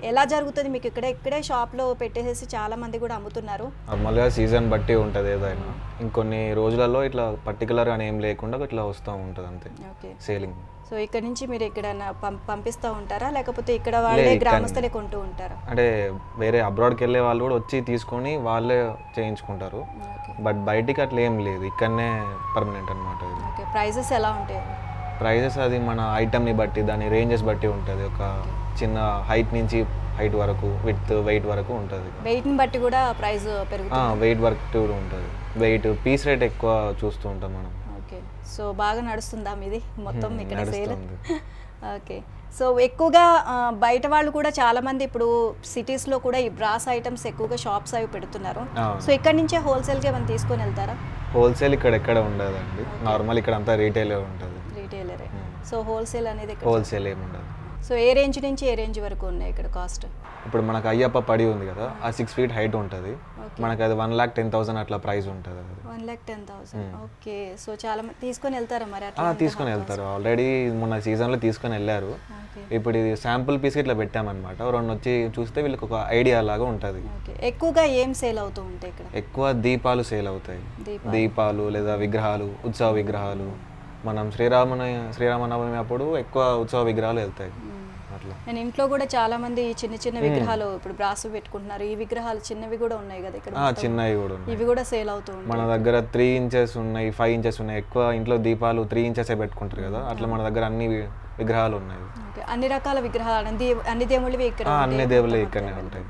ఎలా జరుగుతుంది మీకు? ఇక్కడే షాప్లో పెట్టేసి చాలా మంది కూడా అమ్ముతున్నారు. నార్మల్గా సీజన్ బట్టి ఉంటుంది ఏదైనా, ఇంకొన్ని రోజులలో ఇట్లా పర్టికులర్ అని ఏం లేకుండా ఇట్లా వస్తూ ఉంటుంది అంతే. Okay, selling. సో ఇక్కడ నుంచి మీరు ఎక్కడైనా పంపిస్తూ ఉంటారా, లేకపోతే ఇక్కడ వాళ్ళే గ్రామస్తులే కొంటూ ఉంటారా? అంటే వేరే అబ్రాడ్కి వెళ్ళే వాళ్ళు కూడా వచ్చి తీసుకొని వాళ్ళే చేయించుకుంటారు. బట్ బయటికి అట్లా ఏం లేదు, ఇక్కడనే పర్మనెంట్ అనమాట. ఓకే, ప్రైజెస్ ఎలా ఉంటాయి? ప్రైజెస్ అది మన ఐటమ్ని బట్టి దాని రేంజెస్ బట్టి ఉంటుంది. ఒక చిన్న హైట్ నుంచి హైట్ వరకు వెయిట్ వరకు ఉంటుంది. వెయిట్ని బట్టి కూడా ప్రైస్ పెరుగుతుంది. వెయిట్ వరకు కూడా ఉంటుంది. వెయిట్ పీస్ రేట్ ఎక్కువ చూస్తూ ఉంటాం మనం. ఓకే, సో బాగా నడుస్తుందా మీది మొత్తం ఇక్కడ సేల్? నడుస్తుంది. ఓకే, సో ఎక్కువగా బయట వాళ్ళు కూడా చాలా మంది ఇప్పుడు సిటీస్లో కూడా ఈ బ్రాస్ ఐటమ్స్ ఎక్కువగా షాప్స్ అవి పెడుతున్నారు. సో ఇక్కడ నుంచే హోల్సేల్గా మనం తీసుకొని వెళ్తారా? హోల్సేల్ ఇక్కడ ఎక్కడ ఉండదండి. నార్మల్ ఇక్కడ అంతా రీటైలే ఉంటుంది. రీటైలరే. సో హోల్సేల్ అనేది హోల్సేల్ ఏమి ఉండదు. సో ఏ రేంజ్ నుంచి ఏ రేంజ్ వరకు ఉన్నాయి ఇక్కడ కాస్ట్? ఇప్పుడు మనకు అయ్యప్ప పడి ఉంది కదా, ఆ 6 feet హైట్ ఉంటుంది. మనకు అది 1,10,000 అట్లా ప్రైస్ ఉంటుంది. అది 1,10,000. ఓకే, సో చాలా మంది తీసుకొని వెళ్తారా మరి అట్లా? తీసుకొని వెళ్తారు. ఆల్రెడీ మొన్న సీజన్లో తీసుకొని వెళ్ళారు. ఇప్పుడు ఇది శాంపుల్ పీస్ ఇట్లా పెట్టామన్నమాట. 2 వచ్చి చూస్తే వీళ్ళకి ఒక ఐడియా లాగా ఉంటుంది. ఓకే, ఎక్కువగా ఏం సేల్ అవుతూ ఉంటాయి ఇక్కడ? ఎక్కువ దీపాలు సేల్ అవుతాయి. దీపాలు లేదా విగ్రహాలు, ఉత్సవ విగ్రహాలు. మనం శ్రీరామనవమి అప్పుడు ఎక్కువ ఉత్సవ విగ్రహాలు వెళ్తాయి. అట్లా నేను ఇంట్లో కూడా చాలా మంది చిన్న చిన్న విగ్రహాలు ఇప్పుడు బ్రాస్ పెట్టుకుంటున్నారు. ఈ విగ్రహాలు చిన్నవి కూడా ఉన్నాయి కదా ఇక్కడ? చిన్నవి కూడా ఉన్నాయి. ఇవి కూడా సేల్ అవుతూ ఉంటాయి. మన దగ్గర 3 inches ఉన్నాయి, 5 inches ఉన్నాయి. ఎక్కువ ఇంట్లో దీపాలు 3 inches పెట్టుకుంటారు కదా, అట్లా మన దగ్గర అన్ని విగ్రహాలు ఉన్నాయి. ఓకే, అన్ని రకాల విగ్రహాలు, అన్ని దేవుళ్ళవి ఇక్కడ? అన్ని దేవుళ్ళు ఇక్కడనే ఉంటాయి.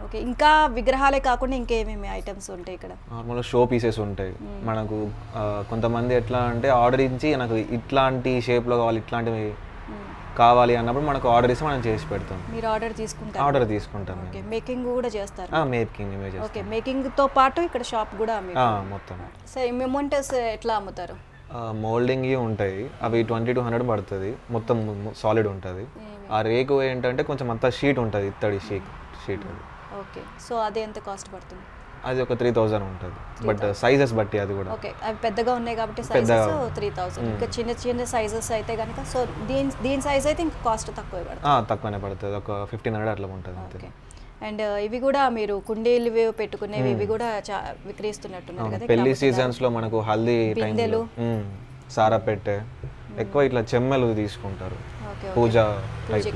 ఓకే, ఇంకా విగ్రహాలే కాకుండా ఇంకేమేమి ఐటమ్స్ ఉంటాయి ఇక్కడ? నార్మల్గా షో పీసెస్ ఉంటాయి మనకు. కొంతమంది ఎట్లా అంటే ఆర్డర్ ఇచ్చి నాకు ఇట్లాంటి షేప్లో కావాలి, ఇట్లాంటివి కావాలి అన్నప్పుడు మనకు ఆర్డర్ ఇస్తే మనం చేసి పెడతాం. మీరు ఆర్డర్ తీసుకుంటారు? ఆర్డర్ తీసుకుంటాం. ఓకే, మేకింగ్ కూడా చేస్తారు? Making image. ఓకే, మేకింగ్తో పాటు ఇక్కడ షాప్ కూడా మొత్తం. సో ఈ మెమోంటోస్ ఎట్లా అమ్ముతారు? మోల్డింగ్ ఉంటాయి, అవి 20 to 100 పడుతుంది. మొత్తం సాలిడ్ ఉంటుంది. ఆ రేకు ఏంటంటే కొంచెం అంతా షీట్ ఉంటుంది, ఇత్తడి షీట్ అది. ఓకే, సో అది ఎంత కాస్ట్ పడుతుంది? అది ఒక 3,000 ఉంటుంది. బట్ సైజెస్ బట్టి అది కూడా. ఓకే, అవి పెద్దగా ఉన్నాయి కాబట్టి సైజెస్ 3,000. ఇంకా చిన్న చిన్న సైజెస్ అయితే కనుక సో దీని సైజ్ అయితే ఇంకా కాస్ట్ తక్కువే పడుతుంది? తక్కువనే పడుతుంది, ఒక 1,500 అట్లా ఉంటుంది అంతే. ఓకే, అండ్ ఇవి కూడా మీరు కుండీలు పెట్టుకునేవి ఇవి కూడా విక్రయిస్తున్నట్టున్నారు కదా? పెళ్లి సీజన్స్ లో మనకు హల్దీ టైంలో సారా పెట్టే ఎక్కువ ఇట్లా చెమ్మెలు తీసుకుంటారు పూజ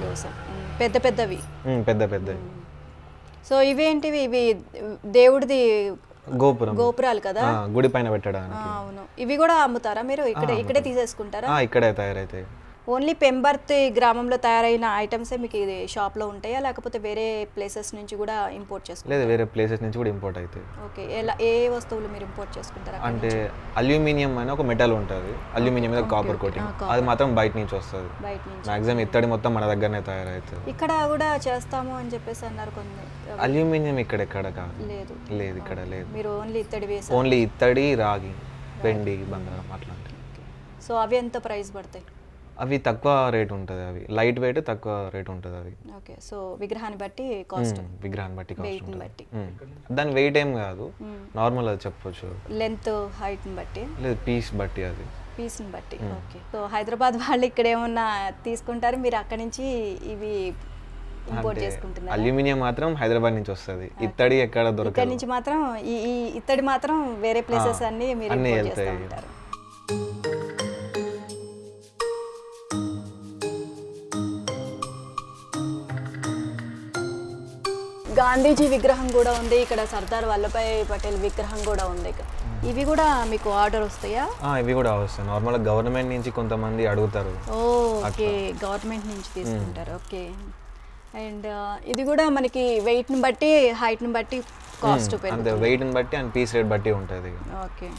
కోసం, పెద్ద పెద్దవి. పెద్ద సో ఇవేంటివి? ఇవి దేవుడిది గోపురాలు కదా, గుడి పైన పెట్టడానికి. అవును, ఇవి కూడా అమ్ముతారా మీరు? ఇక్కడే తీసేసుకుంటారా? ఇక్కడే తయారైతాయి. ఓన్లీ పెంబర్తి గ్రామంలో తయారైన ఐటమ్సే మీకు ఇది షాప్లో ఉంటాయా, లేకపోతే వేరే ప్లేసెస్ నుంచి కూడా ఇంపోర్ట్ చేసుకుంటారా? లేదు, వేరే ప్లేసెస్ నుంచి కూడా ఇంపోర్ట్ అవుతాయి. ఓకే, ఏ వస్తువులు మీరు ఇంపోర్ట్ చేసుకుంటారా? అంటే అల్యూమినియం అని ఒక మెటల్ ఉంటుంది, అల్యూమినియం మీద కాపర్ కోటింగ్, అది మాత్రం బయట నుంచి వస్తుంది. మాక్సిమం ఇత్తడి మొత్తం మన దగ్గరనే తయారవుతుంది. ఇక్కడ కూడా చేస్తాము అని చెప్పేసి అన్నారు కొన్ని. అల్యూమినియం ఇక్కడ కాదు. లేదు ఇక్కడ లేదు. మీరు ఓన్లీ ఇత్తడి వేసి? ఓన్లీ ఇత్తడి, రాగి, వెండి, బంగారం అట్లాంటివి. సో అవి ఎంత ప్రైస్ పడతాయి? అవి తక్కువ రేట్ ఉంటుంది. అవి లైట్ వెయిట్, తక్కువ రేట్ ఉంటుంది అవి. ఓకే, సో విగ్రహాన్ని బట్టి కాస్ట్? విగ్రహాన్ని బట్టి కాస్ట్ బట్టి. దాని వెయిట్ ఏం కాదు, నార్మల్ అది చెప్పొచ్చు. లెంత్ హైట్ని బట్టి? లేదు, పీస్ బట్టి. అది పీస్ని బట్టి. ఓకే, సో హైదరాబాద్ వాళ్ళు ఇక్కడ ఏమన్నా తీసుకుంటారు, మీరు అక్కడి నుంచి ఇవి ఇంపోర్ట్ చేసుకుంటున్నారు? అల్యూమినియం మాత్రం హైదరాబాద్ నుంచి వస్తుంది, ఇత్తడి ఎక్కడ దొరకదు. ఇక్కడ నుంచి మాత్రం ఈ ఇత్తడి మాత్రం వేరే ప్లేసెస్ అన్ని మీరు ఇంపోర్ట్ చేస్తూ ఉంటారు. గాంధీజీ విగ్రహం కూడా ఉంది ఇక్కడ, సర్దార్ వల్లభాయ్ పటేల్ విగ్రహం కూడా ఉంది. ఇవి కూడా మీకు ఆర్డర్ వస్తాయా? ఇవి కూడా వస్తాయి. నార్మల్గా గవర్నమెంట్ నుంచి కొంతమంది అడుగుతారు. ఓకే, గవర్నమెంట్ నుంచి తీసుకుంటారు. ఓకే, అండ్ ఇది కూడా మనకి వెయిట్ని బట్టి హైట్ని బట్టి కాస్ట్ అంతే, వెయిట్ని బట్టి అండ్ పీస్ రేట్ బట్టి ఉంటుంది. ఓకే,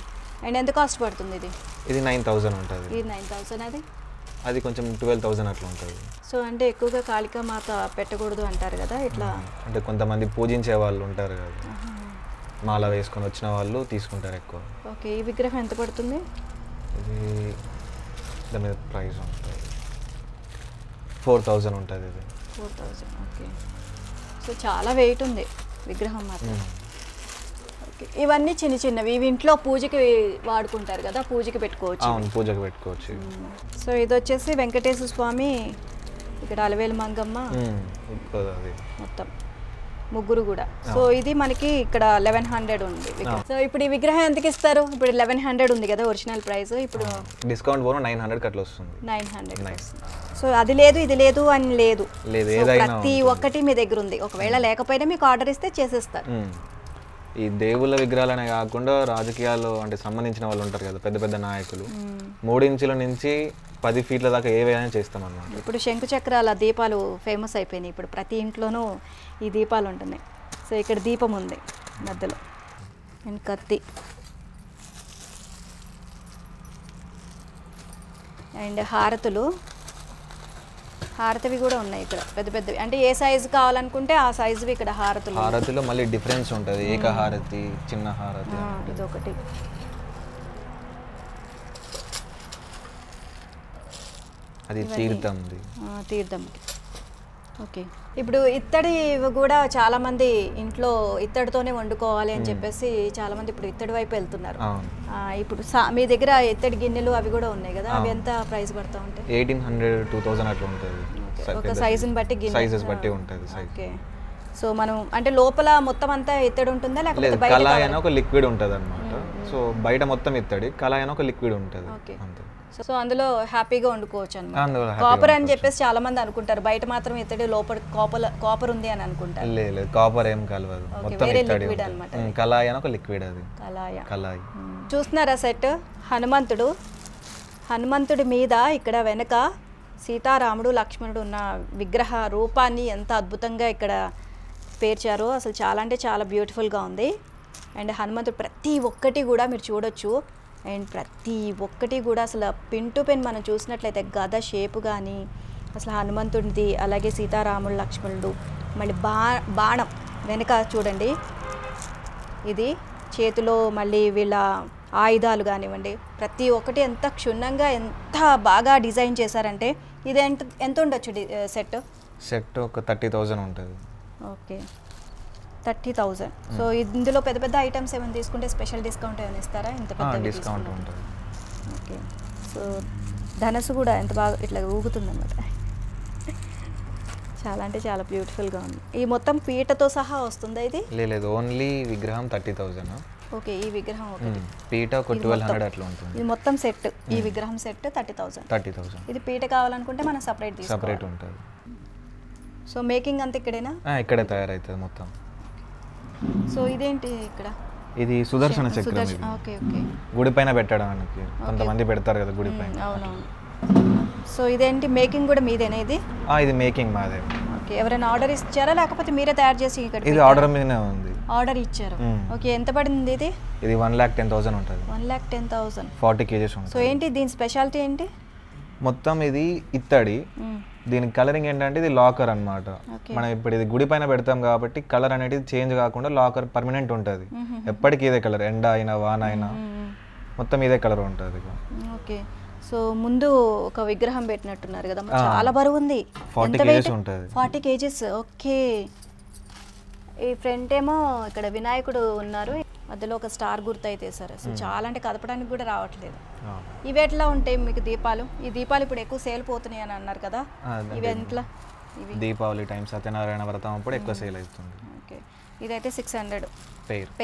అండ్ ఎంత కాస్ట్ పడుతుంది ఇది? ఇది 9,000 ఉంటుంది. ఇది 9,000. అది కొంచెం 12,000 అట్లా ఉంటుంది. సో అంటే ఎక్కువగా కాళికా మాత పెట్టకూడదు అంటారు కదా, ఇట్లా అంటే కొంతమంది పూజించే వాళ్ళు ఉంటారు కదా, మాల వేసుకొని వచ్చిన వాళ్ళు తీసుకుంటారు ఎక్కువ. ఓకే, ఈ విగ్రహం ఎంత పడుతుంది? ఇది దాని మీద ప్రైస్ ఉంటుంది 4,000 ఉంటుంది. ఇది 4,000. ఓకే, సో చాలా వెయిట్ ఉంది విగ్రహం మాత్రం. ఓకే, ఇవన్నీ చిన్న చిన్నవి, ఇవి ఇంట్లో పూజకి వాడుకుంటారు కదా, పూజకి పెట్టుకోవచ్చు? అవును, పూజకి పెట్టుకోవచ్చు. సో ఇది వచ్చేసి వెంకటేశ్వర స్వామి, ఇక్కడ అలవేలు మంగమ్మ, అది మొత్తం ముగ్గురు కూడా. సో ఇది మనకి ఇక్కడ 1,100 ఉంది. సో ఇప్పుడు ఈ విగ్రహం ఎంతకి ఇస్తారు? ఇప్పుడు 1,100 ఉంది కదా ఒరిజినల్ ప్రైస్, ఇప్పుడు డిస్కౌంట్ పోను 900 అట్లా వస్తుంది. 900. సో అది లేదు ఇది లేదు అని లేదు, ప్రతి ఒక్కటి మీ దగ్గర ఉంది. ఒకవేళ లేకపోయినా మీకు ఆర్డర్ ఇస్తే చేసేస్తారు. ఈ దేవుళ్ళ విగ్రహాలనే కాకుండా రాజకీయాలు అంటే సంబంధించిన వాళ్ళు ఉంటారు కదా, పెద్ద పెద్ద నాయకులు, 3 ఇంచుల నుంచి 10 ఫీట్ల దాకా ఏవైనా చేస్తాం అన్నమాట. ఇప్పుడు శంకు చక్రాల దీపాలు ఫేమస్ అయిపోయినాయి. ఇప్పుడు ప్రతి ఇంట్లోనూ ఈ దీపాలు ఉంటున్నాయి. సో ఇక్కడ దీపం ఉంది మధ్యలో అండ్ కత్తి అండ్ హారతివి కూడా ఉన్నాయి ఇక్కడ పెద్ద పెద్దవి. అంటే ఏ సైజు కావాలనుకుంటే ఆ సైజువి ఇక్కడ హారతులు. హారతిలో మళ్ళీ డిఫరెన్స్ ఉంటుంది, ఏక హారతి, చిన్న హారతి. ఇదొకటి. అది తీర్థంది. తీర్థంకి. ఓకే. ఇప్పుడు ఇత్తడి కూడా చాలామంది ఇంట్లో ఇత్తడితోనే వండుకోవాలి అని చెప్పేసి చాలామంది ఇప్పుడు ఇత్తడి వైపు వెళ్తున్నారు. ఇప్పుడు మీ దగ్గర ఇత్తడి గిన్నెలు అవి కూడా ఉన్నాయి కదా, అవి ఎంత ప్రైస్ పడతా ఉంటాయి? 1800-2000 అట్లా ఉంటుంది. ఒక సైజుని బట్టి సైజెస్ బట్టి ఉంటుంది. ఓకే. సో మనం అంటే లోపల మొత్తం అంతా ఇత్తడి ఉంటుందా లేకపోతే బయట? కళాయి అని ఒక లిక్విడ్ ఉంటుంది అన్నమాట. సో బయట మొత్తం ఇత్తడి, కళాయి అని ఒక లిక్విడ్ ఉంటుంది అంతే. సో అందులో హ్యాపీగా వండుకోవచ్చు అన్నమాట. కాపర్ అని చెప్పేసి చాలా మంది అనుకుంటారు, బయట మాత్రం ఇత్తడి లోపల కాపర్ ఉంది అని అనుకుంటారు. లేదు, కాపర్ ఏం కలవదు, మొత్తం ఇత్తడి అన్నమాట. కళాయి అని ఒక లిక్విడ్. అది కళాయి. చూస్తున్నారా సెట్? హనుమంతుడి మీద ఇక్కడ వెనక సీతారాముడు లక్ష్మణుడు ఉన్న విగ్రహ రూపాన్ని ఎంత అద్భుతంగా ఇక్కడ పేర్చారో. అసలు చాలా అంటే చాలా బ్యూటిఫుల్గా ఉంది. అండ్ హనుమంతుడు ప్రతి ఒక్కటి కూడా మీరు చూడొచ్చు. అండ్ ప్రతి ఒక్కటి కూడా అసలు పిన్ టు పిన్ మనం చూసినట్లయితే గద షేపు కానీ అసలు హనుమంతుడిది, అలాగే సీతారాముడు లక్ష్మణుడు, మళ్ళీ బాణం వెనక చూడండి. ఇది చేతిలో మళ్ళీ వీళ్ళ ఆయుధాలు కానివ్వండి, ప్రతి ఒక్కటి ఎంత క్షుణ్ణంగా ఎంత బాగా డిజైన్ చేశారంటే. ఇది ఎంత ఉండొచ్చు సెట్? ఒక 30,000 ఉంటుంది. ఓకే, 30,000. సో ఇందులో పెద్ద పెద్ద ఐటమ్స్ ఏమైనా తీసుకుంటే స్పెషల్ డిస్కౌంట్ ఏమైనా ఇస్తారా? ఇంత పెద్ద డిస్కౌంట్ ఉంటుంది. ఓకే. సో ధనస్సు కూడా ఎంత బాగా ఇట్లా ఊగుతుంది అన్నమాట. చాలా అంటే చాలా బ్యూటిఫుల్గా ఉంది. ఈ మొత్తం పీటతో సహా వస్తుందా ఇది? లేదు, ఓన్లీ విగ్రహం 30,000. ఓకే, ఈ విగ్రహం ఒకటి, పీట ఒక 1200 అట్లా ఉంటుంది. ఇది మొత్తం సెట్, ఈ విగ్రహం సెట్ 30,000. ఇది పీట కావాలనుకుంటే మనం సపరేట్ ఉంటుంది. సో మేకింగ్ అంతా ఇక్కడేనా? ఇక్కడే తయారవుతుంది మొత్తం. సో ఇదేంటి ఇక్కడ? ఇది సుదర్శన చక్రం. Okay okay. గుడి పైన పెట్టడానికి కొంతమంది పెడతారు కదా గుడి పైన. అవునవును. సో ఇదేంటి మేకింగ్ కూడా మీదేనా ఇది? ఇది మేకింగ్ మాదే. ఓకే. ఎవరైనా ఆర్డర్ ఇచ్చారా లేకపోతే మీరే తయారు చేసి ఇక్కడ? ఇది ఆర్డర్ మీదనే ఉంది. ఆర్డర్ ఇచ్చారు. ఓకే. ఎంత పడింది ఇది? ఇది 1,10,000 ఉంటుంది. 1,10,000. 40 kgs ఉంటుంది. సో ఏంటి దీని స్పెషాలిటీ ఏంటి? మొత్తం ఇది ఇత్తడి. దీనికి కలరింగ్ ఏంటంటే ఇది లాకర్ అన్నమాట. మనం ఇప్పుడు ఇది గుడి పైన పెడతాం కాబట్టి కలర్ అనేది చేంజ్ కాకుండా లాకర్ పర్మనెంట్ ఉంటుంది. ఎప్పటికీ ఇదే కలర్, ఎండ అయినా వాన అయినా మొత్తం ఇదే కలర్ ఉంటుంది. ఓకే. సో ముందు ఒక విగ్రహం పెట్టినట్టున్నారు కదా, చాలా బరువు ఉంది. 40 kgs ఉంటుంది. 40 kgs. ఓకే. ఈ ఫ్రంట్ ఏమో ఇక్కడ వినాయకుడు ఉన్నారు, మధ్యలో ఒక స్టార్ గుర్తు అయితే సార్. అసలు చాలా అంటే కదపడానికి కూడా రావట్లేదు. ఇవి ఎట్లా ఉంటాయి మీకు దీపాలు? ఈ దీపాలు ఇప్పుడు ఎక్కువ సేల్ పోతున్నాయి అని అన్నారు కదా, ఇవి ఎట్లా? దీపావళి టైం, సత్యనారాయణ వ్రతం అప్పుడు ఎక్కువ సేల్ అవుతుంది. ఓకే. ఇదైతే 600 పెయిర్.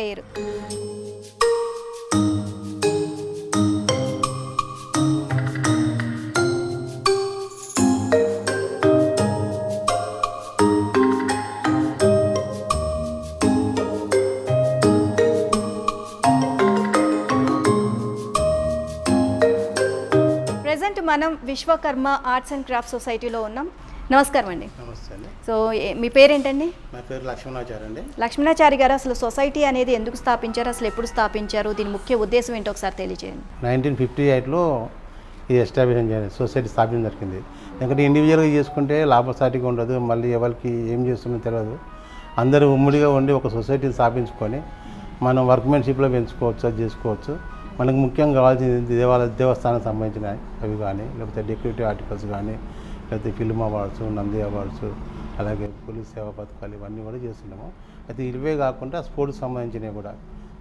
మనం విశ్వకర్మ ఆర్ట్స్ అండ్ క్రాఫ్ట్ సొసైటీలో ఉన్నాం. నమస్కారం అండి. నమస్తే అండి. సో మీ పేరేంటండి? నా పేరు లక్ష్మణాచారి అండి. లక్ష్మణాచారి గారు, అసలు సొసైటీ అనేది ఎందుకు స్థాపించారు, అసలు ఎప్పుడు స్థాపించారు, దీని ముఖ్య ఉద్దేశం ఏంటో ఒకసారి తెలియజేయండి. 1958లో ఇది ఎస్టాబ్లిష్ సొసైటీ స్థాపించడం జరిగింది. ఎందుకంటే ఇండివిజువల్గా చేసుకుంటే లాభసాటిగా ఉండదు, మళ్ళీ ఎవరికి ఏం చేస్తుందో తెలియదు. అందరూ ఉమ్మడిగా ఉండి ఒక సొసైటీని స్థాపించుకొని మనం వర్క్మెన్షిప్లో పెంచుకోవచ్చు, అది చేసుకోవచ్చు. మనకు ముఖ్యంగా కావాల్సింది దేవస్థానానికి సంబంధించిన అవి కానీ, లేకపోతే డెకరేటివ్ ఆర్టికల్స్ కానీ, లేకపోతే ఫిల్మ్ అవార్డ్స్, నంది అవార్డ్స్, అలాగే పోలీస్ సేవా పథకాలు ఇవన్నీ కూడా చేస్తున్నాము. అయితే ఇవే కాకుండా స్పోర్ట్స్ సంబంధించినవి కూడా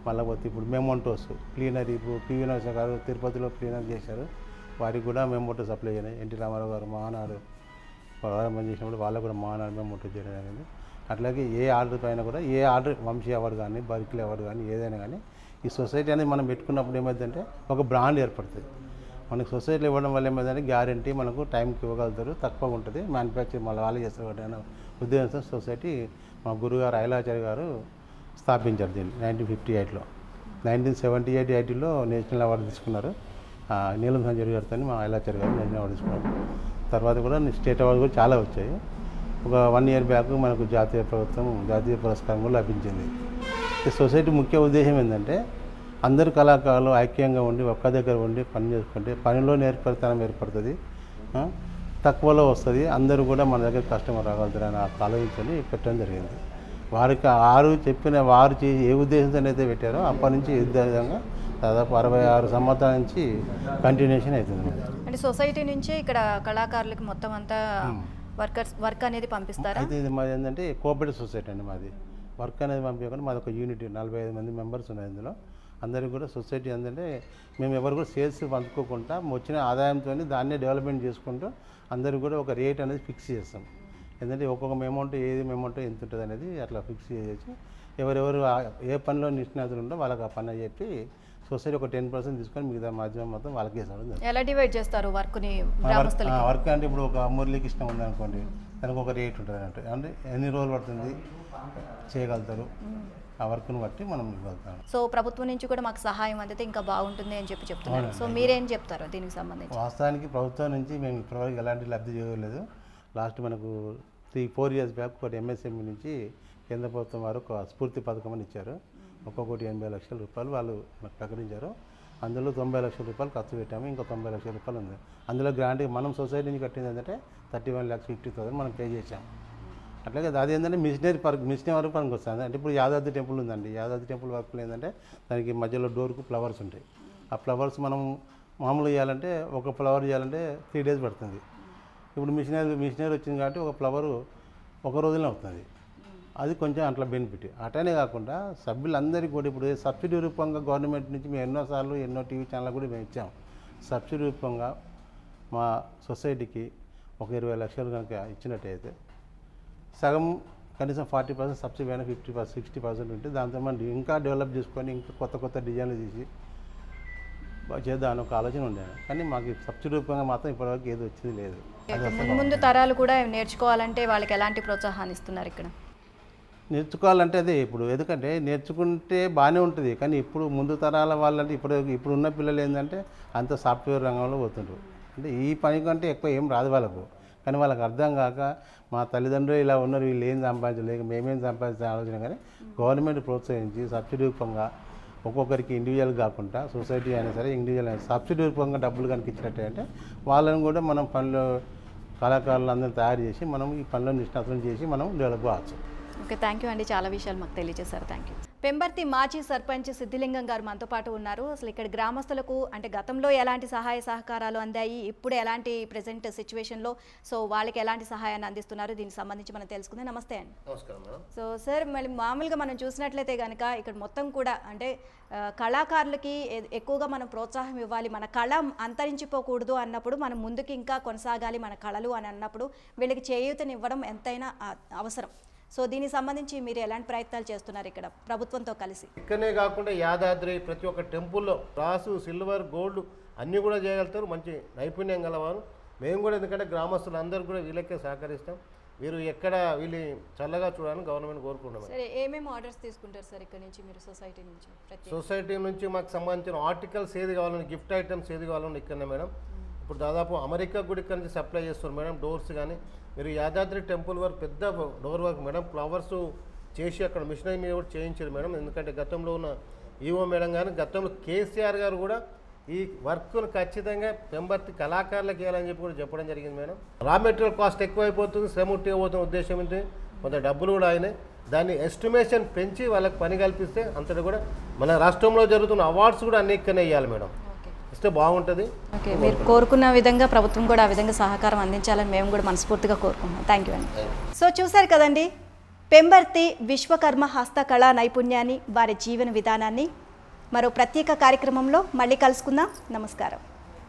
మళ్ళీ పోతే ఇప్పుడు మెమోంటోస్ క్లీనరీ, ఇప్పుడు పివి నరసింహ గారు తిరుపతిలో క్లీనర్ చేశారు, వారికి కూడా మెమోటో సప్లై చేయడం. ఎన్టీ రామారావు గారు మహానాడు ప్రారంభం చేసినప్పుడు వాళ్ళకు కూడా మహానాడు మెమోటో చేయడం జరిగింది. అట్లాగే ఏ ఆర్డర్ పైన కూడా ఏ ఆర్డర్, వంశీ అవార్డు కానీ, బర్కిలీ అవార్డు కానీ, ఏదైనా కానీ ఈ సొసైటీ అనేది మనం పెట్టుకున్నప్పుడు ఏమైందంటే ఒక బ్రాండ్ ఏర్పడుతుంది. మనకు సొసైటీలో ఇవ్వడం వల్ల ఏమైందంటే గ్యారంటీ మనకు టైంకి ఇవ్వగలుగుతారు, తక్కువగా ఉంటుంది, మ్యానుఫ్యాక్చర్ మళ్ళీ వాళ్ళు చేస్తారు అనే ఉద్దేశంతో సొసైటీ మా గురుగారు ఐలాచార్య గారు స్థాపించారు దీన్ని 1958లో. 1978-80లో నేషనల్ అవార్డు తీసుకున్నారు. నీలం సంజయ్ గారితో మా ఐలాచారి గారు నేను తీసుకున్నాం. తర్వాత కూడా స్టేట్ అవార్డు కూడా చాలా వచ్చాయి. ఒక 1 year బ్యాక్ మనకు జాతీయ పురస్కారం కూడా లభించింది. ఈ సొసైటీ ముఖ్య ఉద్దేశం ఏంటంటే అందరు కళాకారులు ఐక్యంగా ఉండి ఒక్క దగ్గర ఉండి పని చేసుకుంటే పనిలో నేర్పరితనం ఏర్పడుతుంది, తక్కువలో వస్తుంది, అందరూ కూడా మన దగ్గర కస్టమర్ రాగలుగుతారని ఆలోచించి పెట్టడం జరిగింది. వారికి వారు ఏ ఉద్దేశంతో అయితే పెట్టారో అప్పటి నుంచి యుద్ధ విధంగా దాదాపు 66 సంవత్సరాల నుంచి కంటిన్యూషన్ అవుతుంది. అంటే సొసైటీ నుంచి ఇక్కడ కళాకారులకు మొత్తం అంతా వర్క్ అనేది పంపిస్తారా? అయితే ఇది మాది ఏంటంటే కోఆపరేటివ్ సొసైటీ అండి. మాది వర్క్ అనేది పంపించకుండా మాది ఒక యూనిట్ 45 మంది మెంబర్స్ ఉన్నాయి. ఇందులో అందరికీ కూడా సొసైటీ ఏంటంటే మేము ఎవరు కూడా సేల్స్ పంచుకోకుండా వచ్చిన ఆదాయంతో దాన్నే డెవలప్మెంట్ చేసుకుంటూ అందరూ కూడా ఒక రేట్ అనేది ఫిక్స్ చేస్తాం. ఎందుకంటే ఒక్కొక్క అమౌంట్ ఎంత ఉంటుంది అనేది అట్లా ఫిక్స్ చేసి ఎవరెవరు ఏ పనిలో నిష్ణాతులు ఉందో వాళ్ళకి ఆ పని చెప్పి సొసైటీ ఒక 10% తీసుకొని మిగతా మాధ్యమం మొత్తం వాళ్ళకి వేసాడు. ఎలా డివైడ్ చేస్తారు వర్క్ని? వర్క్ అంటే ఇప్పుడు ఒక మురళికి ఇష్టం ఉందనుకోండి, దానికి ఒక రేట్ ఉంటుంది అన్నట్టు. అంటే ఎన్ని రోజులు పడుతుంది చేయగలుగుతారు, ఆ వర్క్ను బట్టి మనం ఇవ్వగలుగుతాం. సో ప్రభుత్వం నుంచి కూడా మాకు సహాయం అందితే ఇంకా బాగుంటుంది అని చెప్తున్నారు. సో మీరేం చెప్తారు దీనికి సంబంధించి? వాస్తవానికి ప్రభుత్వం నుంచి మేము ఇప్పటివరకు ఎలాంటి లబ్ధి చేయలేదు. లాస్ట్ మనకు 3-4 years బ్యాక్ ఒకటి MSME నుంచి కేంద్ర ప్రభుత్వం వారు ఒక స్ఫూర్తి పథకం అని ఇచ్చారు. ఒక్కొక్కటి 80 లక్షల రూపాయలు వాళ్ళు మనకు ప్రకటించారు. అందులో 90 లక్షల రూపాయలు ఖర్చు పెట్టాము, ఇంకా 90 లక్షల రూపాయలు ఉంది. అందులో గ్రాంట్ మనం సొసైటీ నుంచి కట్టింది ఏంటంటే 31,50,000 మనం పే చేసాం. అట్లాగే అది ఏంటంటే మిషనరీ వరకు పనికి వస్తుంది. అంటే ఇప్పుడు యాదాద్రి టెంపుల్ ఉందండి, యాదాద్రి టెంపుల్ వర్క్లో ఏంటంటే దానికి మధ్యలో డోర్కు ఫ్లవర్స్ ఉంటాయి. ఆ ఫ్లవర్స్ మనం మామూలుగా చేయాలంటే ఒక ఫ్లవర్ చేయాలంటే 3 days పడుతుంది. ఇప్పుడు మిషనరీ వచ్చింది కాబట్టి ఒక ఫ్లవరు ఒక రోజులో అవుతుంది. అది కొంచెం అట్లా బెనిఫిట్. అటనే కాకుండా సభ్యులందరికీ కూడా ఇప్పుడు సబ్సిడీ రూపంగా గవర్నమెంట్ నుంచి మేము ఎన్నో టీవీ ఛానల్ కూడా మేము ఇచ్చాం. సబ్సిడీ రూపంగా మా సొసైటీకి ఒక 20 లక్షలు కనుక ఇచ్చినట్టయితే సగం కనీసం 40% సబ్సిడీ అయినా 50%-60% ఉంటే దాంతో మనం ఇంకా డెవలప్ చేసుకొని ఇంకా కొత్త డిజైన్లు తీసి చేద్దామని ఒక ఆలోచన ఉండేది. కానీ మాకు సబ్సిడీ రూపంగా మాత్రం ఇప్పటివరకు ఏది వచ్చింది లేదు. ముందు తరాలు కూడా నేర్చుకోవాలంటే వాళ్ళకి ఎలాంటి ప్రోత్సాహాన్ని ఇస్తున్నారు ఇక్కడ? నేర్చుకోవాలంటే అదే ఇప్పుడు ఎందుకంటే నేర్చుకుంటే బాగానే ఉంటుంది. కానీ ఇప్పుడు ముందు తరాల వాళ్ళంటే ఇప్పుడు ఉన్న పిల్లలు ఏంటంటే అంత సాఫ్ట్వేర్ రంగంలో పోతుంటారు. అంటే ఈ పని కంటే ఎక్కువ ఏం రాదు వాళ్ళకు. కానీ వాళ్ళకి అర్థం కాక మా తల్లిదండ్రులు ఇలా ఉన్నారు, వీళ్ళు ఏం సంపాదించలేక మేమేం సంపాదించే ఆలోచన. కానీ గవర్నమెంట్ ప్రోత్సహించి సబ్సిడీ రూపంగా ఒక్కొక్కరికి ఇండివిజువల్ కాకుండా సొసైటీ అయినా సరే ఇండివిజువల్ అయినా సబ్సిడీ రూపంగా డబ్బులు కనుక ఇచ్చినట్టంటే వాళ్ళని కూడా మనం పనిలో కళాకారులు అందరూ తయారు చేసి మనం ఈ పనిలో నిష్ణాతులు చేసి మనం డెవలప్ కావచ్చు. ఓకే, థ్యాంక్ యూ అండి, చాలా విషయాలు మాకు తెలియజేశారు. Thank you. పెంబర్తి మాజీ సర్పంచ్ సిద్ధిలింగం గారు మనతో పాటు ఉన్నారు. అసలు ఇక్కడ గ్రామస్తులకు అంటే గతంలో ఎలాంటి సహాయ సహకారాలు అందాయి, ఇప్పుడు ఎలాంటి ప్రెజెంట్ సిచ్యువేషన్లో సో వాళ్ళకి ఎలాంటి సహాయాన్ని అందిస్తున్నారు, దీనికి సంబంధించి మనం తెలుసుకుందాం. నమస్తే అండి. నమస్కారం మేడం. సో సార్, మళ్ళీ మామూలుగా మనం చూసినట్లయితే కనుక ఇక్కడ మొత్తం కూడా అంటే కళాకారులకి ఎక్కువగా మనం ప్రోత్సాహం ఇవ్వాలి, మన కళ అంతరించిపోకూడదు అన్నప్పుడు మనం ముందుకు ఇంకా కొనసాగాలి మన కళలు అని అన్నప్పుడు వీళ్ళకి చేయూతనివ్వడం ఎంతైనా అవసరం. సో దీనికి సంబంధించి మీరు ఎలాంటి ప్రయత్నాలు చేస్తున్నారు ఇక్కడ ప్రభుత్వంతో కలిసి? ఇక్కడనే కాకుండా యాదాద్రి ప్రతి ఒక్క టెంపుల్లో రాసు, సిల్వర్, గోల్డ్ అన్నీ కూడా చేయగలుగుతారు. మంచి నైపుణ్యం గలవారు మేము కూడా. ఎందుకంటే గ్రామస్తులు అందరూ కూడా వీళ్ళకే సహకరిస్తాం. వీరు ఎక్కడ వీళ్ళు చల్లగా చూడాలని గవర్నమెంట్ కోరుకుంటున్నాం. సరే, ఏమేమి ఆర్డర్స్ తీసుకుంటారు సార్ ఇక్కడ నుంచి మీరు సొసైటీ నుంచి? సొసైటీ నుంచి మాకు సంబంధించిన ఆర్టికల్స్ ఏది కావాలని, గిఫ్ట్ ఐటమ్స్ ఏది కావాలని ఇక్కడనే మేడం. ఇప్పుడు దాదాపు అమెరికా కూడా ఇక్కడ నుంచి సప్లై చేస్తారు మేడం. డోర్స్ కానీ మీరు యాదాద్రి టెంపుల్ వర్క్ పెద్ద డోర్ వర్క్ మేడం, ఫ్లవర్స్ చేసి అక్కడ మిషనరీ మీద కూడా చేయించారు మేడం. ఎందుకంటే గతంలో ఉన్న ఈవో మేడం కానీ గతంలో కేసీఆర్ గారు కూడా ఈ వర్క్ను ఖచ్చితంగా పెంబర్తి కళాకారులకు వేయాలని చెప్పి కూడా చెప్పడం జరిగింది మేడం. రా మెటీరియల్ కాస్ట్ ఎక్కువైపోతుంది, శ్రమ ఉట్టిపోతున్న ఉద్దేశం ఏంటి, కొంత డబ్బులు కూడా అయినాయి. దాన్ని ఎస్టిమేషన్ పెంచి వాళ్ళకి పని కల్పిస్తే అంతటి కూడా మన రాష్ట్రంలో జరుగుతున్న అవార్డ్స్ కూడా అన్ని ఇక్కడనే ఇవ్వాలి మేడం, ఇస్తే బాగుంటుంది. ఓకే, మీరు కోరుకున్న విధంగా ప్రభుత్వం కూడా ఆ విధంగా సహకారం అందించాలని మేము కూడా మనస్ఫూర్తిగా కోరుకుంటున్నాం. థ్యాంక్ యూ అండి. సో చూశారు కదండి, పెంబర్తి విశ్వకర్మ హస్తకళా నైపుణ్యాన్ని, వారి జీవన విధానాన్ని మరో ప్రత్యేక కార్యక్రమంలో మళ్ళీ కలుసుకుందాం. నమస్కారం.